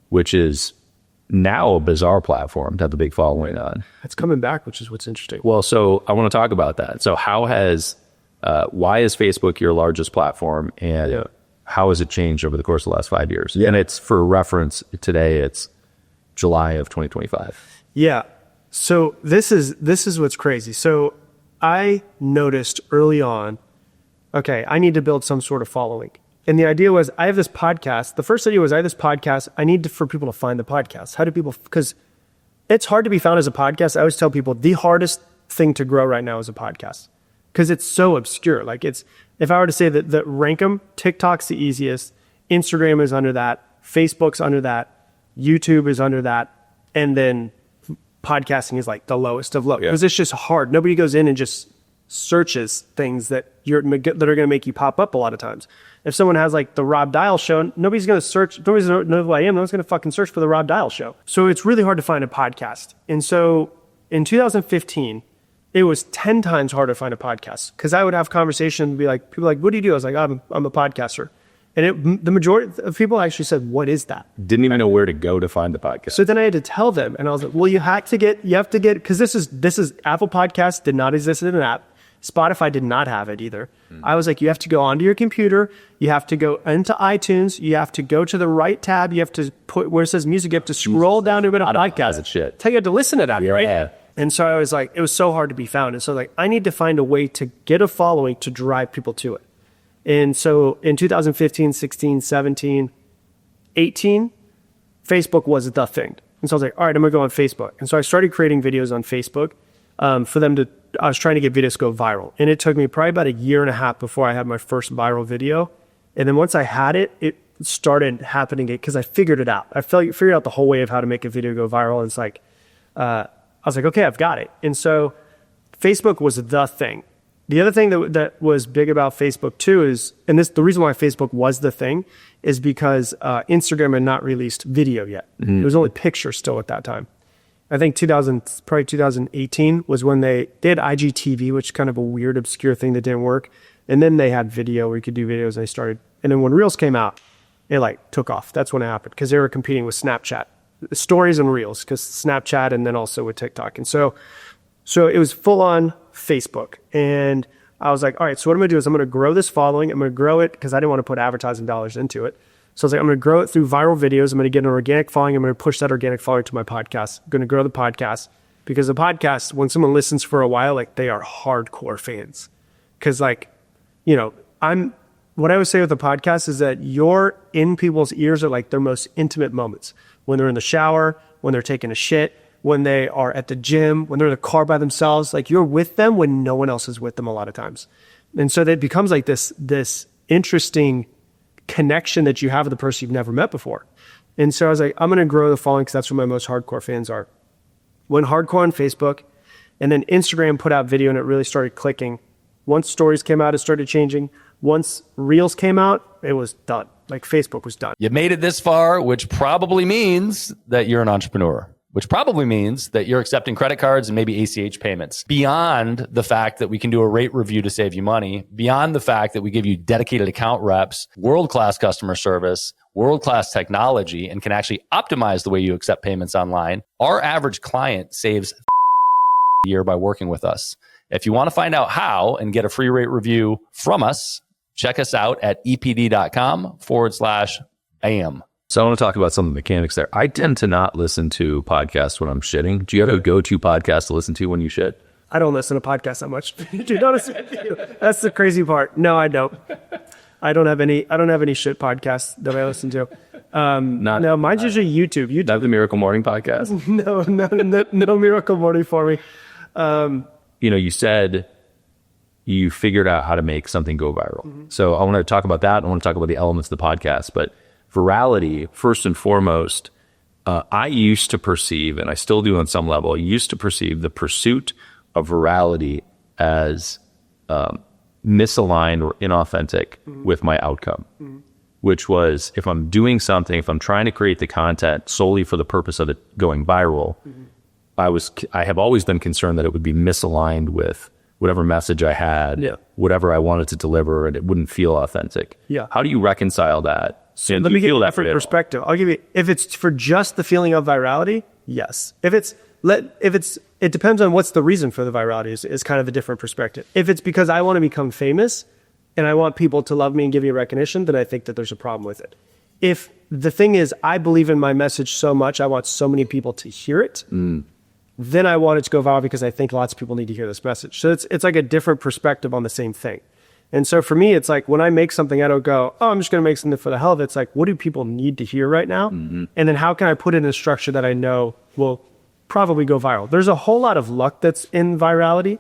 which is now a bizarre platform to have a big following on. It's coming back, which is what's interesting. Well, so I want to talk about that. So why is Facebook your largest platform, and how has it changed over the course of the last 5 years? Yeah. And it's, for reference, today it's July of 2025. Yeah. So this is what's crazy. So I noticed early on, okay, I need to build some sort of following. And the idea was, I have this podcast. The first idea was, I have this podcast. I need for people to find the podcast. How do people, because it's hard to be found as a podcast. I always tell people the hardest thing to grow right now is a podcast because it's so obscure. Like if I were to say that rank them, TikTok's the easiest. Instagram is under that. Facebook's under that. YouTube is under that. And then podcasting is like the lowest of low, because it's just hard. Nobody goes in and just searches things that are going to make you pop up a lot of times. If someone has like the Rob Dial show, nobody's going to search, nobody's going to know who I am, no one's going to fucking search for the Rob Dial show. So it's really hard to find a podcast. And so in 2015, it was 10 times harder to find a podcast, because I would have conversations and be like, people like, what do you do? I was like, I'm a podcaster. And the majority of people actually said, what is that? Didn't even know where to go to find the podcast. So then I had to tell them, and I was like, well, you have to get, because this is Apple Podcasts did not exist in an app. Spotify did not have it either. I was like, you have to go onto your computer. You have to go into iTunes. You have to go to the right tab. You have to put where it says music. You have to scroll down to a podcast. And shit. Tell you to listen to that, right? Yeah. And so I was like, it was so hard to be found. And so like, I need to find a way to get a following to drive people to it. And so in 2015, 16, 17, 18, Facebook was the thing. And so I was like, all right, I'm going to go on Facebook. And so I started creating videos on Facebook for them to, I was trying to get videos to go viral. And it took me probably about a year and a half before I had my first viral video. And then once I had it, it started happening because I figured it out. I figured out the whole way of how to make a video go viral. And it's like, I was like, okay, I've got it. And so Facebook was the thing. The other thing that was big about Facebook too is, and the reason why Facebook was the thing is because Instagram had not released video yet. It was only pictures still at that time. I think 2018 was when they did IGTV, which is kind of a weird, obscure thing that didn't work. And then they had video where you could do videos, and they started. And then when Reels came out, it like took off. That's when it happened, because they were competing with Snapchat, stories and Reels, because Snapchat, and then also with TikTok. And so it was full on Facebook. And I was like, all right, so what I'm going to do is I'm going to grow this following. I'm going to grow it because I didn't want to put advertising dollars into it. So I was like, I'm going to grow it through viral videos. I'm going to get an organic following. I'm going to push that organic following to my podcast. I'm going to grow the podcast, because the podcast, when someone listens for a while, like, they are hardcore fans. Because like, you know, what I would say with the podcast is that you're in people's ears are like their most intimate moments. When they're in the shower, when they're taking a shit, when they are at the gym, when they're in the car by themselves, like, you're with them when no one else is with them a lot of times. And so that becomes like this interesting connection that you have with the person you've never met before. And so I was like, I'm going to grow the following because that's where my most hardcore fans are. Went hardcore on Facebook, and then Instagram put out video and it really started clicking. Once stories came out, it started changing. Once Reels came out, it was done. Like, Facebook was done. You made it this far, which probably means that you're an entrepreneur, which probably means that you're accepting credit cards and maybe ACH payments. Beyond the fact that we can do a rate review to save you money, beyond the fact that we give you dedicated account reps, world-class customer service, world-class technology, and can actually optimize the way you accept payments online, our average client saves a year by working with us. If you want to find out how and get a free rate review from us, check us out at epd.com/am. So I want to talk about some of the mechanics there. I tend to not listen to podcasts when I'm shitting. Do you have a go-to podcast to listen to when you shit? I don't listen to podcasts that much. Dude, honestly, that's the crazy part. No, I don't. I don't have any shit podcasts that I listen to. No, mine's usually YouTube. Not the Miracle Morning podcast? No Miracle Morning for me. You said you figured out how to make something go viral. Mm-hmm. So I want to talk about that. I want to talk about the elements of the podcast. But virality, first and foremost, I used to perceive, and I still do on some level, I used to perceive the pursuit of virality as misaligned or inauthentic with my outcome, which was, if I'm doing something, if I'm trying to create the content solely for the purpose of it going viral, I have always been concerned that it would be misaligned with whatever message I had, whatever I wanted to deliver, and it wouldn't feel authentic. Yeah. How do you reconcile that? So let me give you a different perspective. I'll give you, if it's for just the feeling of virality, yes. It depends on what's the reason for the virality is kind of a different perspective. If it's because I want to become famous and I want people to love me and give me recognition, then I think that there's a problem with it. If the thing is, I believe in my message so much, I want so many people to hear it, then I want it to go viral because I think lots of people need to hear this message. So it's like a different perspective on the same thing. And so for me, it's like, when I make something, I don't go, oh, I'm just going to make something for the hell of it. It's like, what do people need to hear right now? And then how can I put it in a structure that I know will probably go viral? There's a whole lot of luck that's in virality,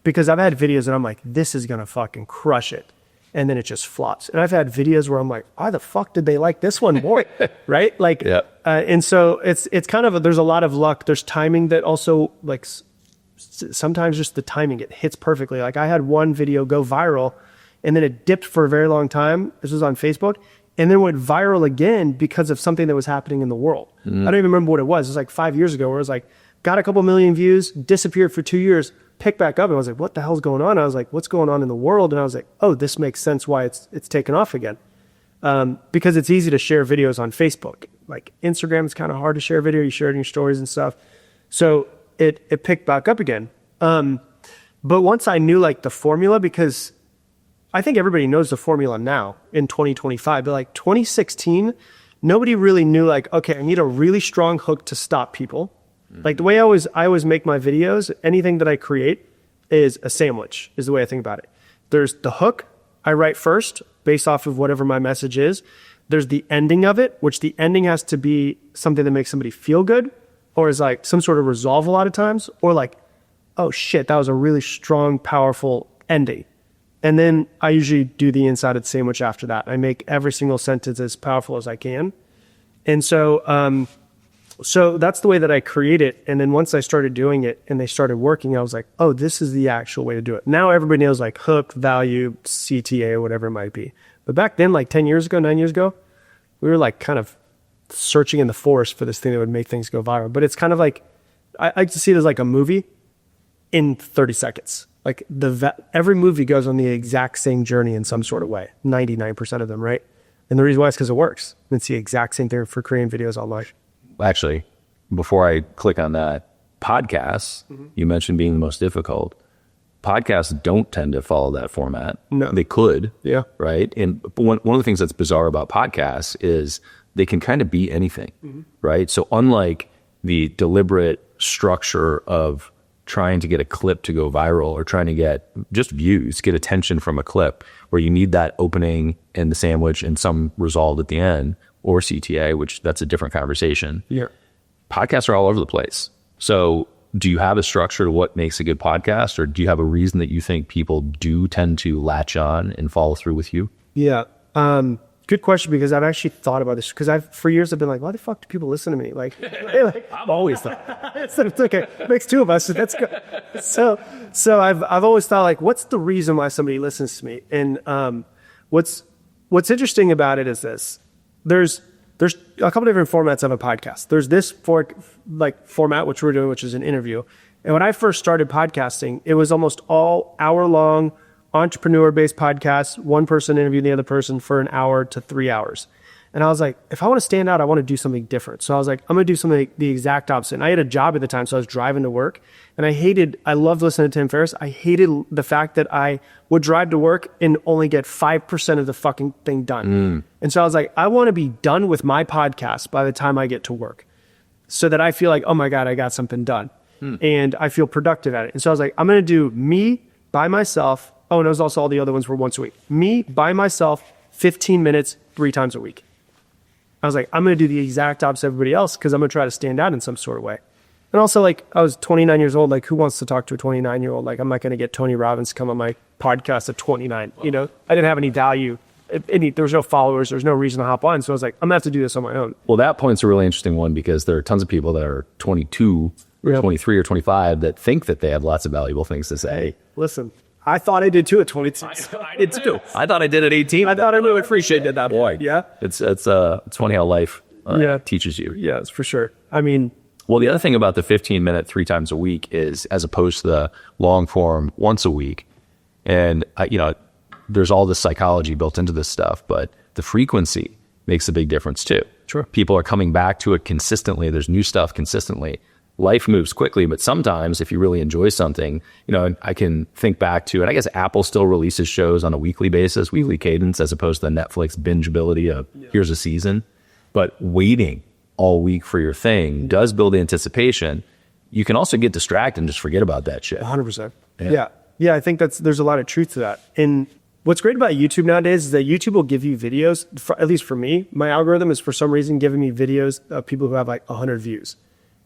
because I've had videos and I'm like, this is going to fucking crush it. and then it just flops. And I've had videos where I'm like, why the fuck did they like this one more? Right? Like, and so it's kind of, there's a lot of luck. There's timing that also, like, sometimes just the timing, it hits perfectly. Like I had one video go viral and then it dipped for a very long time. This was on Facebook, and then went viral again because of something that was happening in the world. I don't even remember what it was. It was like 5 years ago where it was like, got a couple million views, disappeared for 2 years, picked back up. And I was like, what the hell's going on? I was like, what's going on in the world? And I was like, oh, this makes sense why it's taken off again. Because it's easy to share videos on Facebook. Like Instagram is kind of hard to share video. You share it in your stories and stuff. So it picked back up again. But once I knew like the formula, because I think everybody knows the formula now in 2025, but like 2016, nobody really knew like, okay, I need a really strong hook to stop people. Like the way I always make my videos, anything that I create is a sandwich, is the way I think about it. There's the hook I write first based off of whatever my message is. There's the ending of it, which the ending has to be something that makes somebody feel good, or is like some sort of resolve a lot of times, or like, oh shit, that was a really strong, powerful ending. And then I usually do the inside of the sandwich after that. I make every single sentence as powerful as I can. And so, so that's the way that I create it. And then once I started doing it and they started working, I was like, oh, this is the actual way to do it. Now everybody knows like hook, value, CTA, whatever it might be. But back then, like 10 years ago, 9 years ago, we were like kind of searching in the forest for this thing that would make things go viral. But it's kind of like, I like to see it as like a movie in 30 seconds. Like every movie goes on the exact same journey in some sort of way, 99% of them, right? And the reason why is because it works. It's the exact same thing for creating videos online. Actually, before I click on that, podcasts, you mentioned being the most difficult. Podcasts don't tend to follow that format. No. They could. Yeah. Right? And one of the things that's bizarre about podcasts is they can kind of be anything, right? So unlike the deliberate structure of trying to get a clip to go viral or trying to get just views, get attention from a clip where you need that opening and the sandwich and some result at the end, or CTA, which that's a different conversation. Yeah. Podcasts are all over the place. So do you have a structure to what makes a good podcast, or do you have a reason that you think people do tend to latch on and follow through with you? Yeah. Good question, because I've actually thought about this, because for years I've been like, why the fuck do people listen to me? Like I've always thought. It's okay. It makes two of us. That's good. So I've always thought like, what's the reason why somebody listens to me? And what's interesting about it is this. There's a couple different formats of a podcast. There's this format, which we're doing, which is an interview. And when I first started podcasting, it was almost all hour-long entrepreneur-based podcasts, one person interviewing the other person for an hour to 3 hours. And I was like, if I want to stand out, I want to do something different. So I was like, I'm going to do something the exact opposite. And I had a job at the time, so I was driving to work. And I loved listening to Tim Ferriss. I hated the fact that I would drive to work and only get 5% of the fucking thing done. And so I was like, I want to be done with my podcast by the time I get to work, so that I feel like, oh my God, I got something done. And I feel productive at it. And so I was like, I'm going to do me by myself. Oh, and it was also all the other ones were once a week. Me by myself, 15 minutes, 3 times a week. I was like, I'm going to do the exact opposite of everybody else, because I'm going to try to stand out in some sort of way. And also, like, I was 29 years old. Like, who wants to talk to a 29-year-old? Like, I'm not going to get Tony Robbins to come on my podcast at 29. You know, I didn't have any value. There was no followers. There was no reason to hop on. So I was like, I'm going to have to do this on my own. Well, that point's a really interesting one, because there are tons of people that are 22, 23, or 25 that think that they have lots of valuable things to say. Listen, I thought I did too at 22. I did too. I thought I did at 18. I thought I really appreciated that. Boy, yeah. It's funny how life teaches you. Yeah, it's for sure. I mean, well, the other thing about the 15-minute 3 times a week is, as opposed to the long form once a week, and there's all this psychology built into this stuff, but the frequency makes a big difference too. Sure. People are coming back to it consistently. There's new stuff consistently. Life moves quickly, but sometimes if you really enjoy something, I can think back to, and I guess Apple still releases shows on a weekly basis, weekly cadence, as opposed to the Netflix bingeability of here's a season. But waiting all week for your thing does build anticipation. You can also get distracted and just forget about that shit. 100%. Yeah. I think there's a lot of truth to that. And what's great about YouTube nowadays is that YouTube will give you videos, at least for me, my algorithm is for some reason giving me videos of people who have like 100 views.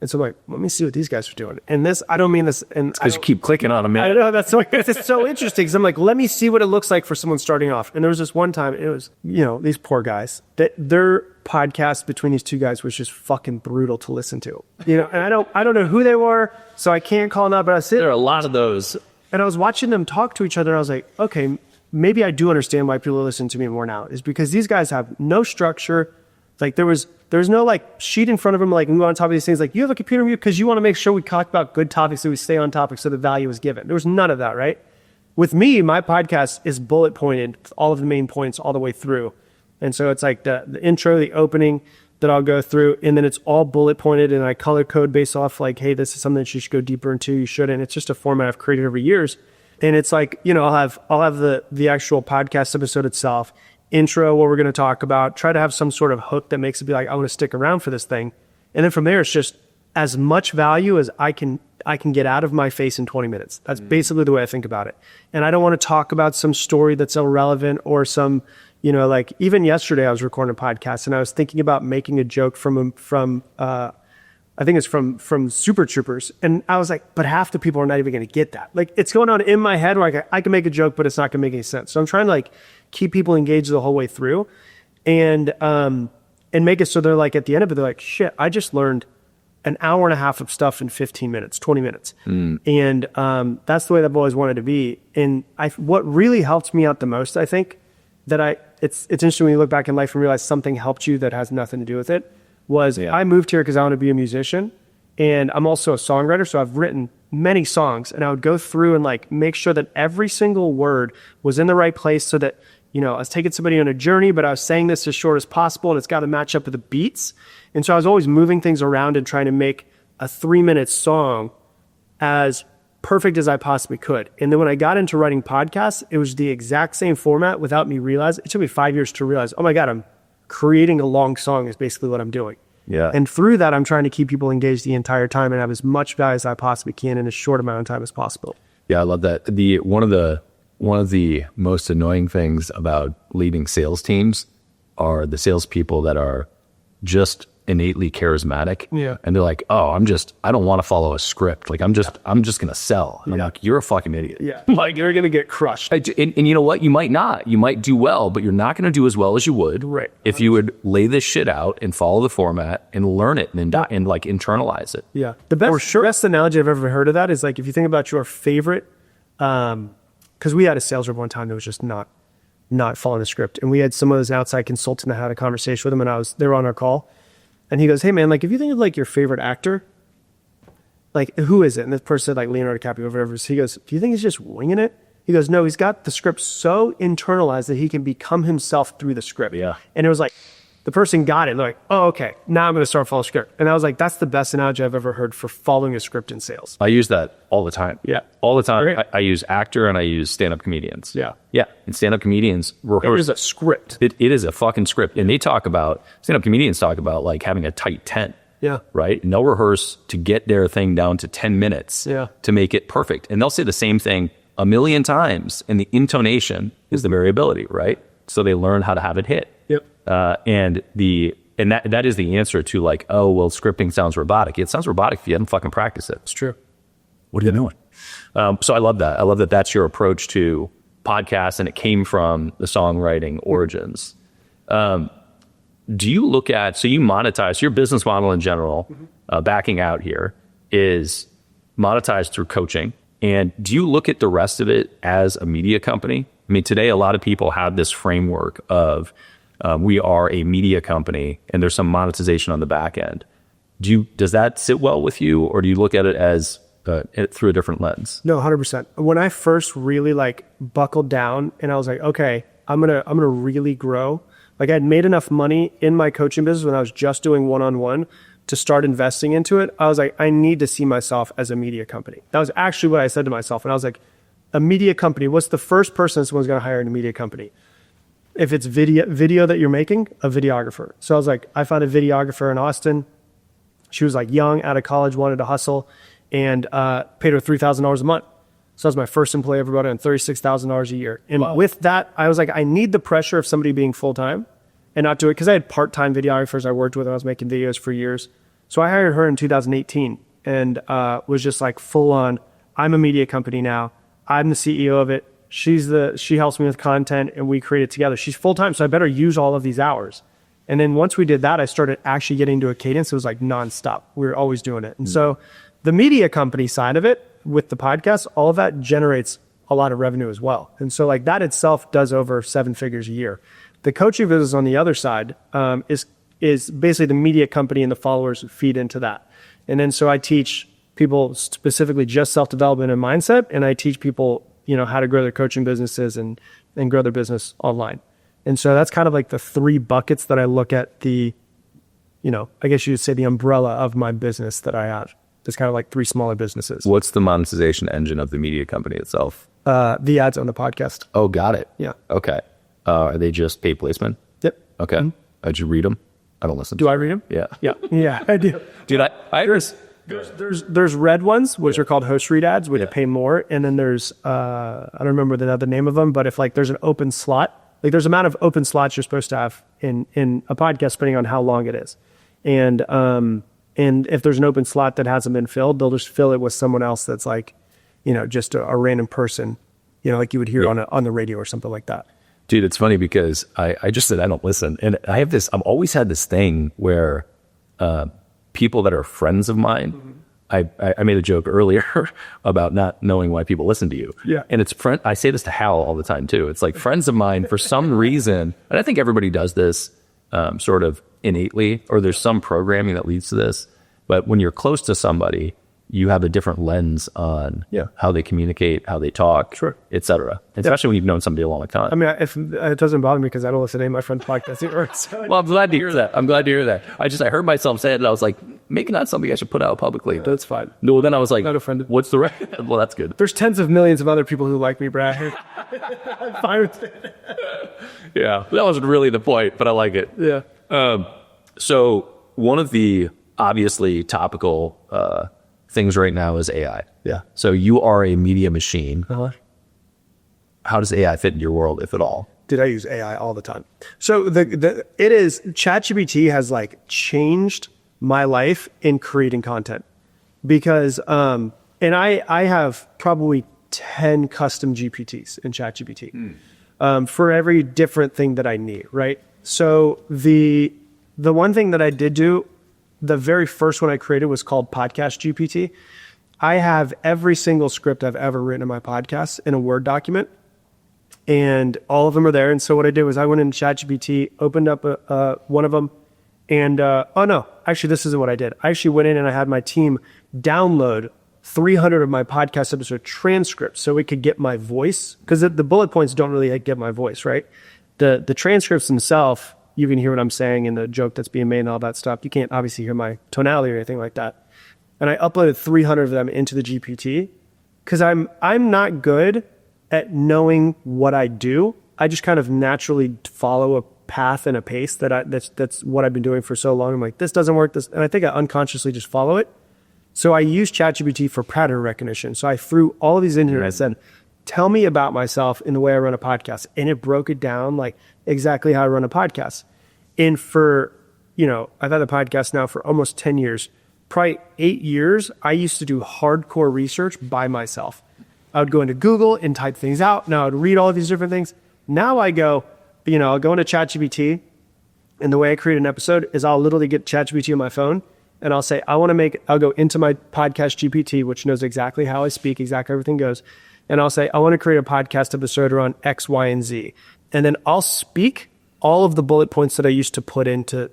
And so I'm like, let me see what these guys are doing. And this, I don't mean this. And Because you keep clicking on them, man. I know that's so, it's so interesting. Because I'm like, let me see what it looks like for someone starting off. And there was this one time, it was, these poor guys, that their podcast between these two guys was just fucking brutal to listen to. And I don't know who they were, so I can't call them out. But I was sitting There are a lot of those. and I was watching them talk to each other. And I was like, okay, maybe I do understand why people listen to me more now. Is because these guys have no structure. Like there was no like sheet in front of them, like we on top of these things. Like you have a computer review because you want to make sure we talk about good topics so we stay on topic so the value is given. There was none of that, right? With me, my podcast is bullet pointed, all of the main points all the way through. And so it's like the intro, the opening that I'll go through, and then it's all bullet pointed and I color code based off like, hey, this is something that you should go deeper into, you shouldn't. It's just a format I've created over years. And it's like, I'll have the actual podcast episode itself, intro, what we're going to talk about, try to have some sort of hook that makes it be like, I want to stick around for this thing. And then from there, it's just as much value as I can get out of my face in 20 minutes. That's basically the way I think about it. And I don't want to talk about some story that's irrelevant or some, like even yesterday I was recording a podcast and I was thinking about making a joke from I think it's from Super Troopers. And I was like, but half the people are not even going to get that. Like it's going on in my head where I can make a joke, but it's not going to make any sense. So I'm trying to like keep people engaged the whole way through and make it so they're like, at the end of it, they're like, shit, I just learned an hour and a half of stuff in 15 minutes, 20 minutes. And that's the way that I've always wanted to be. And what really helped me out the most, I think, it's interesting when you look back in life and realize something helped you that has nothing to do with it, I moved here because I want to be a musician. And I'm also a songwriter, so I've written many songs. And I would go through and like make sure that every single word was in the right place so that, I was taking somebody on a journey, but I was saying this as short as possible and it's got to match up with the beats. And so I was always moving things around and trying to make a 3-minute song as perfect as I possibly could. And then when I got into writing podcasts, it was the exact same format without me realizing. It took me 5 years to realize, oh my God, I'm creating a long song is basically what I'm doing. Yeah. And through that, I'm trying to keep people engaged the entire time and have as much value as I possibly can in as short amount of time as possible. Yeah, I love that. One of the most annoying things about leading sales teams are the salespeople that are just innately charismatic. Yeah. And they're like, oh, I don't want to follow a script. Like I'm just going to sell. And I'm like, you're a fucking idiot. Yeah. Like you're going to get crushed. And you know what? You might not. You might do well, but you're not going to do as well as you would if you would lay this shit out and follow the format and learn it and like internalize it. Yeah. The best analogy I've ever heard of that is like if you think about your favorite, because we had a sales rep one time that was just not following the script. And we had some of those outside consultant that had a conversation with him and they were on our call. And he goes, hey man, like if you think of like your favorite actor, like who is it? And this person said like Leonardo DiCaprio or whatever. So he goes, do you think he's just winging it? He goes, no, he's got the script so internalized that he can become himself through the script. Yeah. And it was like, the person got it. They're like, oh, okay, now I'm going to start following script. And I was like, that's the best analogy I've ever heard for following a script in sales. I use that all the time. Yeah. All the time. Great. I use actor and I use stand-up comedians. Yeah. Yeah. And stand-up comedians rehearse. It is a script. It is a fucking script. And stand-up comedians talk about like having a tight tent. Yeah. Right? And they'll rehearse to get their thing down to 10 minutes to make it perfect. And they'll say the same thing a million times. And the intonation is the variability, right? So they learn how to have it hit. Yep. And that is the answer to like, oh, well, scripting sounds robotic. It sounds robotic if you haven't fucking practiced it. It's true. What are you doing? So I love that. I love that that's your approach to podcasts and it came from the songwriting origins. Do you look at, so you monetize, your business model in general, backing out here, is monetized through coaching. And do you look at the rest of it as a media company? I mean, today a lot of people have this framework of we are a media company and there's some monetization on the back end. Does that sit well with you, or do you look at it as through a different lens? No, 100%. When I first really like buckled down and I was like, okay, I'm gonna really grow. Like I had made enough money in my coaching business when I was just doing one-on-one to start investing into it. I was like, I need to see myself as a media company. That was actually what I said to myself. And I was like, a media company, what's the first person someone's gonna hire in a media company? If it's video that you're making, a videographer. So I was like, I found a videographer in Austin. She was like young, out of college, wanted to hustle, and paid her $3,000 a month. So that was my first employee ever, brought in $36,000 a year. And with that, I was like, I need the pressure of somebody being full-time and not do it. Because I had part-time videographers I worked with and I was making videos for years. So I hired her in 2018 and was just like full on, I'm a media company now. I'm the CEO of it. She helps me with content and we create it together. She's full-time, so I better use all of these hours. And then once we did that, I started actually getting into a cadence. It was like nonstop. We were always doing it. And so the media company side of it with the podcast, all of that generates a lot of revenue as well. And so like that itself does over 7 figures a year. The coaching business on the other side is basically the media company and the followers feed into that. And then so I teach people specifically just self-development and mindset, and I teach people, how to grow their coaching businesses and grow their business online. And so that's kind of like the 3 buckets that I look at I guess you would say the umbrella of my business that I have. There's kind of like 3 smaller businesses. What's the monetization engine of the media company itself? The ads on the podcast. Oh, got it. Yeah. Okay. Are they just paid placement? Yep. Okay. Mm-hmm. Did you read them? I don't listen. Do I read them? Yeah. Yeah. Yeah, I do. Dude, There's red ones, which are called host read ads, which pay more. And then there's, I don't remember the name of them, but if like there's an open slot, like there's amount of open slots you're supposed to have in a podcast, depending on how long it is. And if there's an open slot that hasn't been filled, they'll just fill it with someone else that's like, just a random person, like you would hear on the radio or something like that. Dude, it's funny because I just said I don't listen. And I've always had this thing where people that are friends of mine, I made a joke earlier about not knowing why people listen to you. Yeah. And I say this to Hal all the time too. It's like friends of mine for some reason, and I think everybody does this sort of innately, or there's some programming that leads to this. But when you're close to somebody, you have a different lens on how they communicate, how they talk, et cetera. Especially when you've known somebody a long time. I mean, it doesn't bother me because I don't listen to any of my friends' podcasts either. So. Well, I'm glad to hear that. I heard myself say it, and I was like, maybe not something I should put out publicly. That's fine. No, then I was like, not offended. What's the right? Well, that's good. There's tens of millions of other people who like me, Brad. I'm fine with it. Yeah, that wasn't really the point, but I like it. Yeah. So one of the obviously topical things right now is AI. Yeah. So you are a media machine. How does AI fit into your world, if at all? Did I use AI all the time? So ChatGPT has like changed my life in creating content because, and I have probably 10 custom GPTs in ChatGPT for every different thing that I need, right? So the one thing that I did do, the very first one I created was called Podcast GPT. I have every single script I've ever written in my podcast in a Word document, and all of them are there. And so what I did was I went into ChatGPT, opened up one of them, and actually this isn't what I did. I actually went in and I had my team download 300 of my podcast episode transcripts so it could get my voice, because the bullet points don't really get my voice, right? The transcripts themselves, you can hear what I'm saying and the joke that's being made and all that stuff. You can't obviously hear my tonality or anything like that. And I uploaded 300 of them into the GPT because I'm not good at knowing what I do. I just kind of naturally follow a path and a pace that's what I've been doing for so long. I'm like, this doesn't work. And I think I unconsciously just follow it. So I use ChatGPT for pattern recognition. So I threw all of these in here and I said, tell me about myself in the way I run a podcast. And it broke it down like exactly how I run a podcast. And for, I've had the podcast now for almost 10 years, probably 8 years. I used to do hardcore research by myself. I would go into Google and type things out. Now I'd read all of these different things. Now I go, I'll go into ChatGPT, and the way I create an episode is I'll literally get ChatGPT on my phone and I'll say, I'll go into my podcast GPT, which knows exactly how I speak, exactly how everything goes. And I'll say, I want to create a podcast episode around X, Y, and Z. And then I'll speak all of the bullet points that I used to put into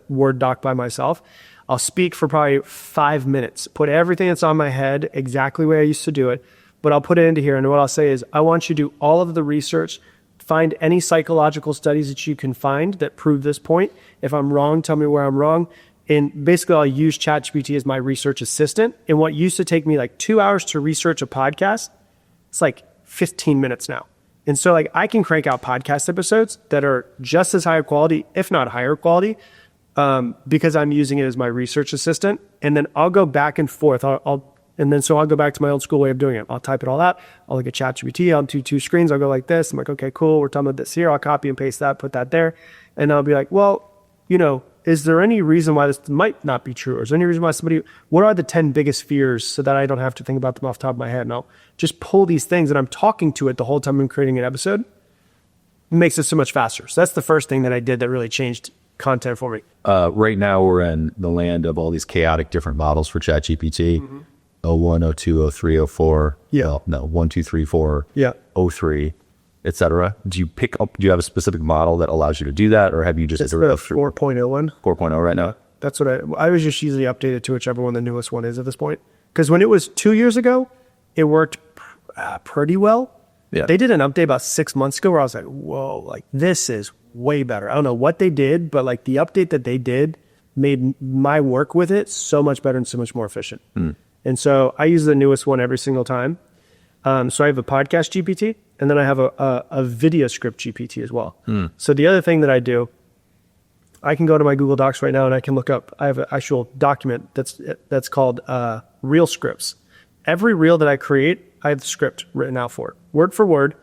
Word doc by myself. I'll speak for probably 5 minutes, put everything that's on my head exactly the way I used to do it, but I'll put it into here. And what I'll say is, I want you to do all of the research, find any psychological studies that you can find that prove this point. If I'm wrong, tell me where I'm wrong. And basically I'll use ChatGPT as my research assistant. And what used to take me like 2 hours to research a podcast, it's like 15 minutes now. And so like I can crank out podcast episodes that are just as high quality, if not higher quality, because I'm using it as my research assistant. And then I'll go back and forth. So I'll go back to my old school way of doing it. I'll type it all out. I'll look at ChatGPT. I'll do 2 screens. I'll go like this. I'm like, okay, cool. We're talking about this here. I'll copy and paste that, put that there. And I'll be like, well, is there any reason why this might not be true? Or is there any reason why what are the 10 biggest fears so that I don't have to think about them off the top of my head? And I'll just pull these things and I'm talking to it the whole time I'm creating an episode. It makes it so much faster. So that's the first thing that I did that really changed content for me. Right now we're in the land of all these chaotic different models for ChatGPT. 01, 02, 03, 04. Yeah. No, 1, 2, 3, 4. Yeah. 03, etc. Do you have a specific model that allows you to do that, or have you just It's the 4.0 one. 4.0 right now? That's what I was just usually updated to whichever one the newest one is at this point. Because when it was 2 years ago, it worked pretty well. Yeah. They did an update about 6 months ago where I was like, whoa, like this is way better. I don't know what they did, but like the update that they did made my work with it so much better and so much more efficient. And so I use the newest one every single time. So I have a podcast GPT, and then I have a video script GPT as well. So the other thing that I do, I can go to my Google Docs right now and I can look up, I have an actual document that's called reel scripts. Every reel that I create, I have the script written out for it, word for word.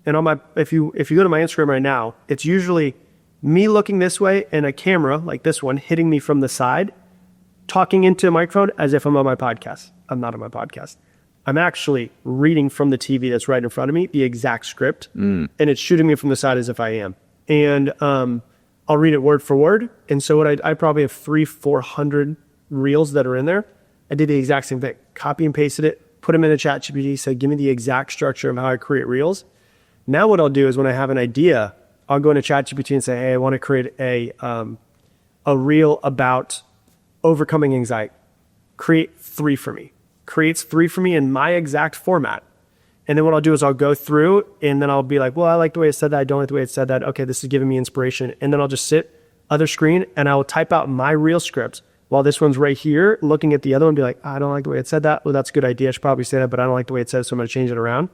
And if you go to my Instagram right now, it's usually me looking this way and a camera like this one hitting me from the side, talking into a microphone as if I'm on my podcast. I'm not on my podcast. I'm actually reading from the TV that's right in front of me, the exact script, and it's shooting me from the side as if I am. And I'll read it word for word. And so I probably have 400 reels that are in there. I did the exact same thing. Copy and pasted it, put them in a ChatGPT, said, give me the exact structure of how I create reels. Now what I'll do is when I have an idea, I'll go into ChatGPT and say, hey, I want to create a reel about overcoming anxiety. Create 3 for me. Creates 3 for me in my exact format. And then what I'll do is I'll go through and then I'll be like, well, I like the way it said that. I don't like the way it said that. Okay, this is giving me inspiration. And then I'll just sit other screen and I will type out my reel script while this one's right here looking at the other one and be like, I don't like the way it said that. Well, that's a good idea. I should probably say that, but I don't like the way it says, so I'm going to change it around.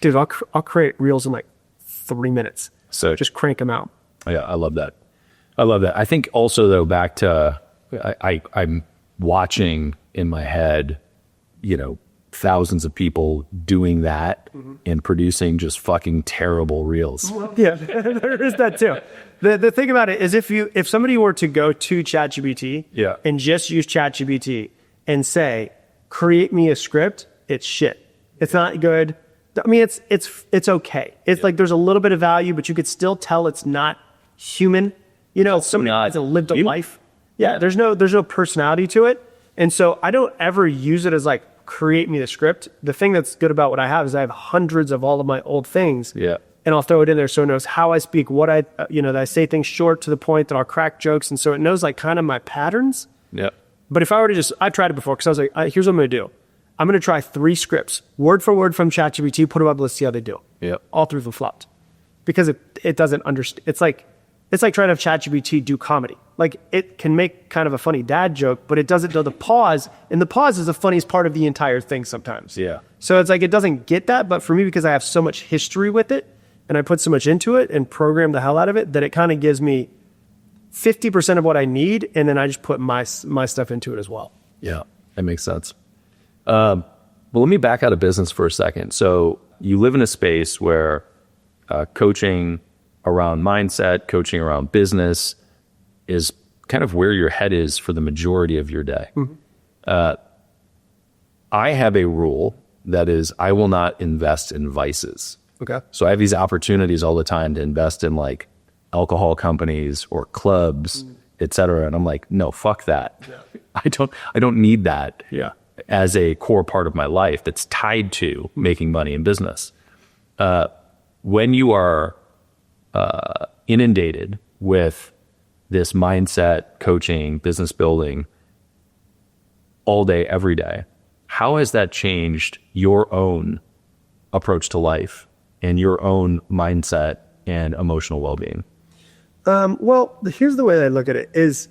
Dude, I'll create reels in like 3 minutes. So just crank them out. Yeah, I love that. I think also though, back to, I'm watching in my head, thousands of people doing that and producing just fucking terrible reels. Yeah, there is that too. The thing about it is if somebody were to go to ChatGPT and just use ChatGPT and say, create me a script, it's shit. It's not good. I mean, it's okay. It's like there's a little bit of value, but you could still tell it's not human. Somebody hasn't lived a life. Yeah, there's no personality to it. And so I don't ever use it as like, create me the script. The thing that's good about what I have is I have hundreds of all of my old things. Yeah. And I'll throw it in there so it knows how I speak, what that I say things short to the point, that I'll crack jokes. And so it knows like kind of my patterns. Yeah. But if I were to I've tried it before because I was like, here's what I'm going to do. I'm going to try 3 scripts, word for word from ChatGPT, put them up, let's see how they do. Yeah. All 3 of them flopped because it doesn't understand. It's like trying to have ChatGPT do comedy. Like it can make kind of a funny dad joke, but it doesn't know the pause. And the pause is the funniest part of the entire thing sometimes. Yeah. So it's like it doesn't get that. But for me, because I have so much history with it and I put so much into it and program the hell out of it, that it kind of gives me 50% of what I need. And then I just put my stuff into it as well. Yeah, that makes sense. Well, let me back out of business for a second. So you live in a space where coaching around mindset, coaching around business is kind of where your head is for the majority of your day. I have a rule that is I will not invest in vices. Okay. So I have these opportunities all the time to invest in like alcohol companies or clubs, et cetera. And I'm like, no, fuck that. Yeah. I don't need that as a core part of my life that's tied to making money in business. When you are inundated with this mindset, coaching, business building all day, every day, how has that changed your own approach to life and your own mindset and emotional well-being? Well, here's the way I look at it is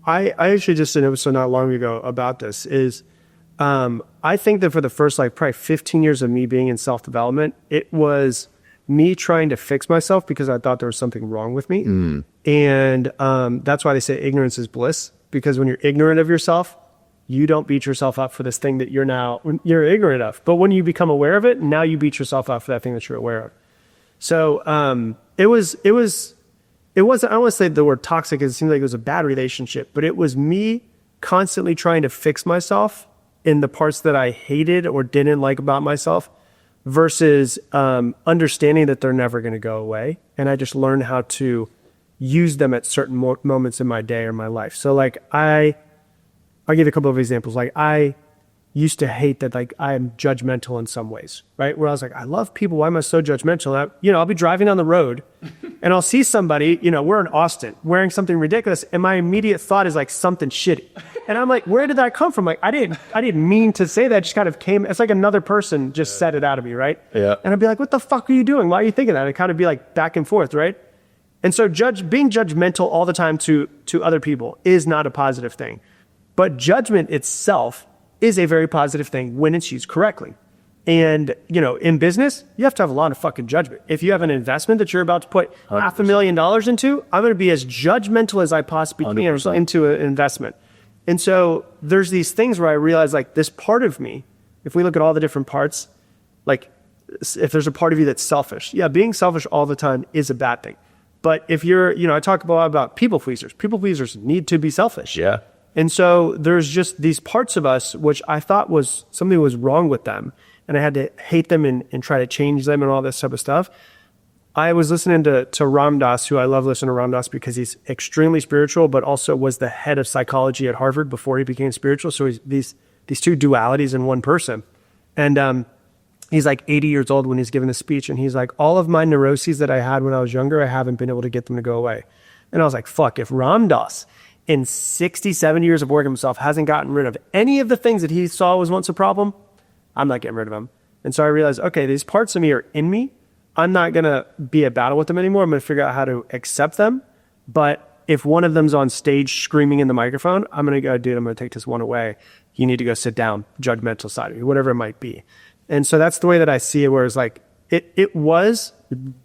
I actually just did an episode not long ago about this is I think that for the first like probably 15 years of me being in self-development, it was me trying to fix myself because I thought there was something wrong with me. And that's why they say ignorance is bliss, because when you're ignorant of yourself, you don't beat yourself up for this thing that you're ignorant of. But when you become aware of it, now you beat yourself up for that thing that you're aware of. So it was it wasn't, I don't want to say the word toxic because it seemed like it was a bad relationship, but it was me constantly trying to fix myself in the parts that I hated or didn't like about myself versus understanding that they're never going to go away. And I just learned how to use them at certain moments in my day or my life. So like I'll give you a couple of examples. Like I used to hate that like I am judgmental in some ways, right? Where I was like, I love people. Why am I so judgmental? And I'll be driving on the road and I'll see somebody, we're in Austin wearing something ridiculous. And my immediate thought is like something shitty. And I'm like, where did that come from? Like, I didn't mean to say that. It just kind of came. It's like another person just said it out of me. Right. Yeah. And I'd be like, what the fuck are you doing? Why are you thinking that? It'd kind of be like back and forth. Right. And so being judgmental all the time to other people is not a positive thing, but judgment itself is a very positive thing when it's used correctly. And, in business, you have to have a lot of fucking judgment. If you have an investment that you're about to put 100%. $500,000 into, I'm going to be as judgmental as I possibly can 100%. into an investment. And so there's these things where I realize like this part of me, if we look at all the different parts, like if there's a part of you that's selfish, yeah, being selfish all the time is a bad thing. But if you're, I talk a lot about people pleasers. People pleasers need to be selfish. Yeah. And so there's just these parts of us, which I thought was something was wrong with them. And I had to hate them and try to change them and all this type of stuff. I was listening to Ram Dass, who I love listening to Ram Dass because he's extremely spiritual, but also was the head of psychology at Harvard before he became spiritual. So he's these two dualities in one person. And he's like 80 years old when he's giving this speech. And he's like, all of my neuroses that I had when I was younger, I haven't been able to get them to go away. And I was like, fuck, if Ram Dass in 67 years of working himself hasn't gotten rid of any of the things that he saw was once a problem, I'm not getting rid of them. And so I realized, okay, these parts of me are in me. I'm not going to be at battle with them anymore. I'm going to figure out how to accept them. But if one of them's on stage screaming in the microphone, I'm going to go, dude, I'm going to take this one away. You need to go sit down, judgmental side of you, whatever it might be. And so that's the way that I see it, where it's like, it was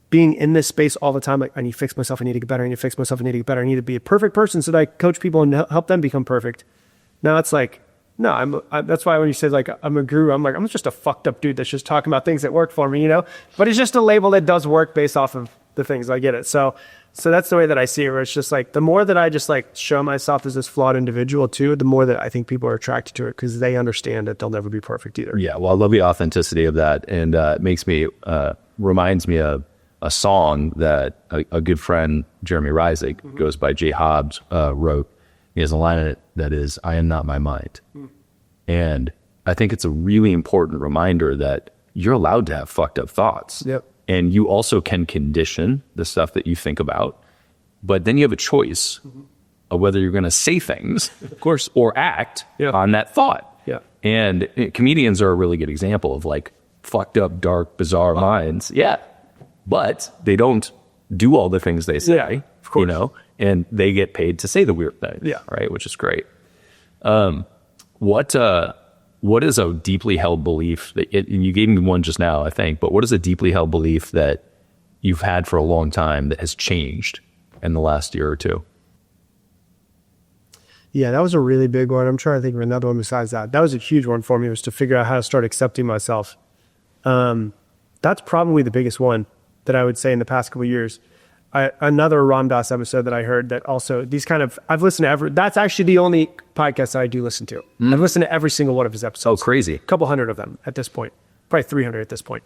being in this space all the time. Like, I need to fix myself. I need to get better. I need to fix myself. I need to get better. I need to be a perfect person so that I coach people and help them become perfect. Now it's like, no, that's why when you say like, I'm a guru, I'm like, I'm just a fucked up dude that's just talking about things that work for me, but it's just a label that does work based off of the things. I get it. So that's the way that I see it, where it's just like, the more that I just like show myself as this flawed individual too, the more that I think people are attracted to it because they understand that they'll never be perfect either. Yeah. Well, I love the authenticity of that. And it reminds me of a song that a good friend, Jeremy Reisig, goes by J. Hobbs, wrote. He has a line in it that is, I am not my mind. And I think it's a really important reminder that you're allowed to have fucked up thoughts. Yep. And you also can condition the stuff that you think about. But then you have a choice of whether you're going to say things, of course, or act on that thought. Yeah. And comedians are a really good example of like fucked up, dark, bizarre minds. Yeah. But they don't do all the things they say, of course. And they get paid to say the weird things. Yeah. Right. Which is great. What is a deeply held belief that and you gave me one just now, I think, but what is a deeply held belief that you've had for a long time that has changed in the last year or two? Yeah, that was a really big one. I'm trying to think of another one besides that. That was a huge one for me, was to figure out how to start accepting myself. That's probably the biggest one that I would say in the past couple of years. Another Ram Dass episode that I heard that also I've listened to that's actually the only podcast that I do listen to. I've listened to every single one of his episodes. Oh, crazy. A couple hundred of them at this point, probably 300 at this point.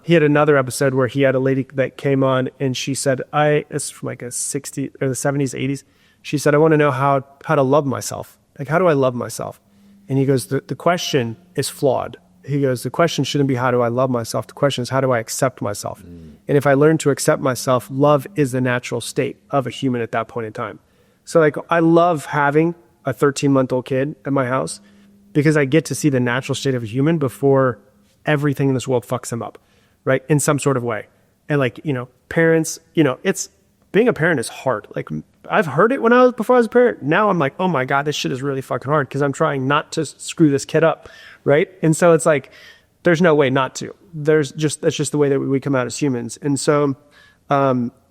He had another episode where he had a lady that came on and she said, it's from like a 60s or the 70s, 80s. She said, I want to know how to love myself. Like, how do I love myself? And he goes, the question is flawed. He goes, the question shouldn't be how do I love myself? The question is how do I accept myself? And if I learn to accept myself, love is the natural state of a human at that point in time. So like, I love having a 13-month-old kid at my house because I get to see the natural state of a human before everything in this world fucks them up, right? In some sort of way. And like, parents, it's being a parent is hard. Like, I've heard it before I was a parent. Now I'm like, oh my God, this shit is really fucking hard because I'm trying not to screw this kid up, right? And so it's like, there's no way not to. That's just the way that we come out as humans. And so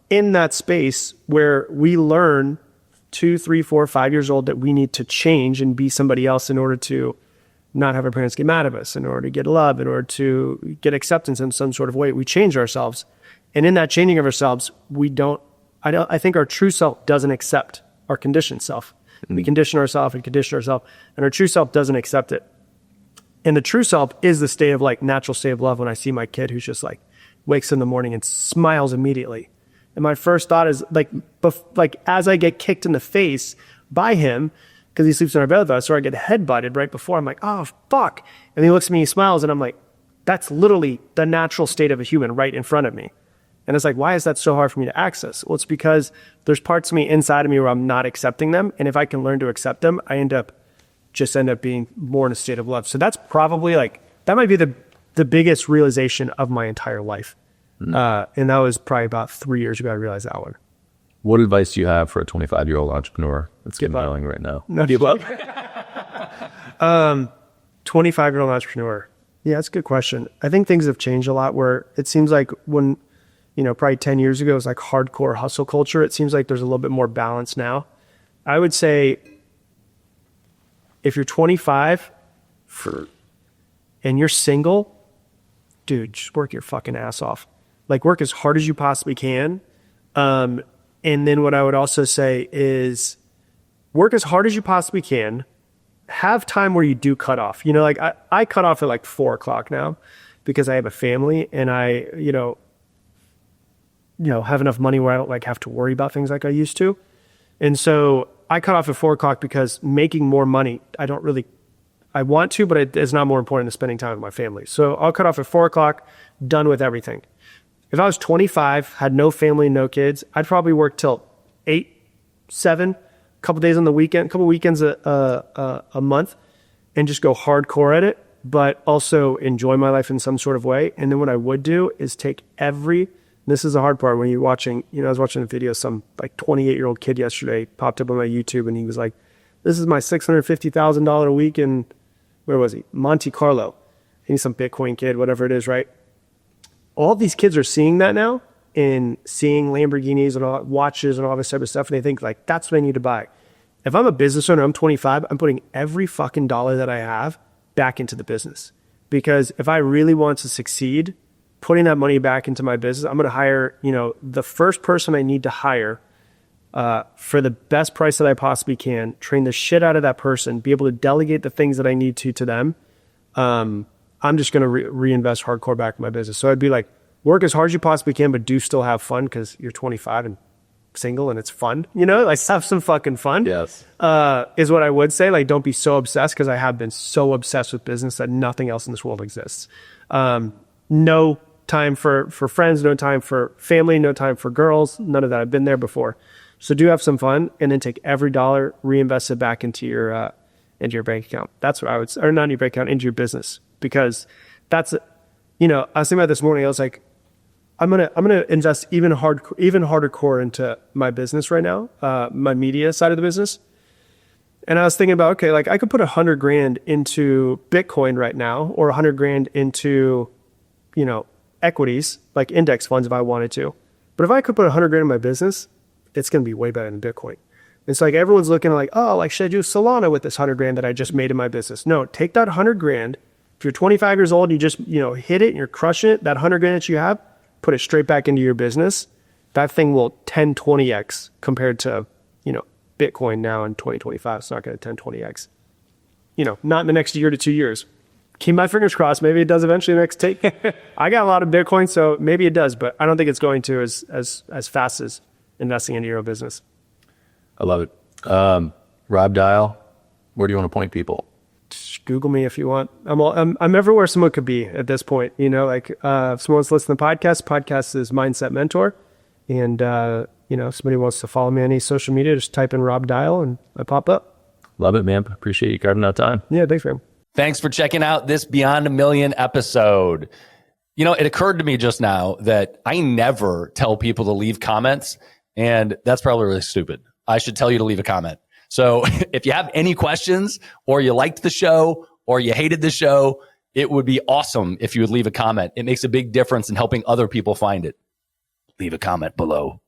in that space where we learn 2, 3, 4, 5 years old that we need to change and be somebody else in order to not have our parents get mad at us, in order to get love, in order to get acceptance in some sort of way, we change ourselves. And in that changing of ourselves, we don't I think our true self doesn't accept our conditioned self. We condition ourselves, and our true self doesn't accept it. And the true self is the state of like natural state of love. When I see my kid who's just like wakes in the morning and smiles immediately. And my first thought is like as I get kicked in the face by him, because he sleeps in our bed with us, or I get headbutted right before, I'm like, oh, fuck. And he looks at me, he smiles, and I'm like, that's literally the natural state of a human right in front of me. And it's like, why is that so hard for me to access? Well, it's because there's parts of me inside of me where I'm not accepting them. And if I can learn to accept them, I end up being more in a state of love. So that's probably like, that might be the biggest realization of my entire life. And that was probably about 3 years ago I realized that one. What advice do you have for a 25-year-old entrepreneur that's getting going right now? No, give up. 25-year-old entrepreneur. Yeah, that's a good question. I think things have changed a lot where it seems like when, probably 10 years ago, it was like hardcore hustle culture. It seems like there's a little bit more balance now. I would say if you're 25 and you're single, dude, just work your fucking ass off. Like work as hard as you possibly can. And then what I would also say is work as hard as you possibly can. Have time where you do cut off. Like I cut off at like 4:00 now because I have a family and I, have enough money where I don't like have to worry about things like I used to. And so I cut off at 4:00 because making more money, I want to, but it's not more important than spending time with my family. So I'll cut off at 4:00, done with everything. If I was 25, had no family, no kids, I'd probably work till 8, 7, a couple days on the weekend, a couple weekends a month, and just go hardcore at it, but also enjoy my life in some sort of way. And then what I would do is take this is the hard part when you're watching, I was watching a video, some like 28-year-old kid yesterday popped up on my YouTube and he was like, this is my $650,000 a week in, where was he? Monte Carlo. He's some Bitcoin kid, whatever it is, right? All these kids are seeing that now and seeing Lamborghinis and all, watches and all this type of stuff. And they think like, that's what I need to buy. If I'm a business owner, I'm 25, I'm putting every fucking dollar that I have back into the business. Because if I really want to succeed, putting that money back into my business, I'm going to hire, the first person I need to hire for the best price that I possibly can, train the shit out of that person, be able to delegate the things that I need to them. I'm just going to reinvest hardcore back in my business. So I'd be like, work as hard as you possibly can, but do still have fun because you're 25 and single and it's fun, like have some fucking fun. Yes. Is what I would say. Like, don't be so obsessed, because I have been so obsessed with business that nothing else in this world exists. No time for friends, no time for family, no time for girls, none of that. I've been there before. So do have some fun and then take every dollar, reinvest it back into your bank account. That's what I would say, or not in your bank account, into your business. Because that's, I was thinking about this morning. I was like, I'm gonna invest even harder core into my business right now, my media side of the business. And I was thinking about, okay, like I could put $100,000 into Bitcoin right now, or $100,000 into, equities like index funds if I wanted to. But if I could put $100,000 in my business, it's gonna be way better than Bitcoin. It's like everyone's looking like, oh, like should I do Solana with this $100,000 that I just made in my business? No, take that $100,000. If you're 25 years old, you just, hit it and you're crushing it, that $100,000 that you have, put it straight back into your business. That thing will 10, 20x compared to, Bitcoin now in 2025. It's not going to 10, 20x. Not in the next year to 2 years. Keep my fingers crossed. Maybe it does eventually the next take. I got a lot of Bitcoin, so maybe it does, but I don't think it's going to as fast as investing into your own business. I love it. Rob Dial, where do you want to point people? Google me if you want. I'm everywhere someone could be at this point. Like if someone wants to listen to the podcast is Mindset Mentor. And, if somebody wants to follow me on any social media, just type in Rob Dial and I pop up. Love it, man. Appreciate you carving out time. Yeah, thanks, man. Thanks for checking out this Beyond a Million episode. It occurred to me just now that I never tell people to leave comments, and that's probably really stupid. I should tell you to leave a comment. So if you have any questions, or you liked the show, or you hated the show, it would be awesome if you would leave a comment. It makes a big difference in helping other people find it. Leave a comment below.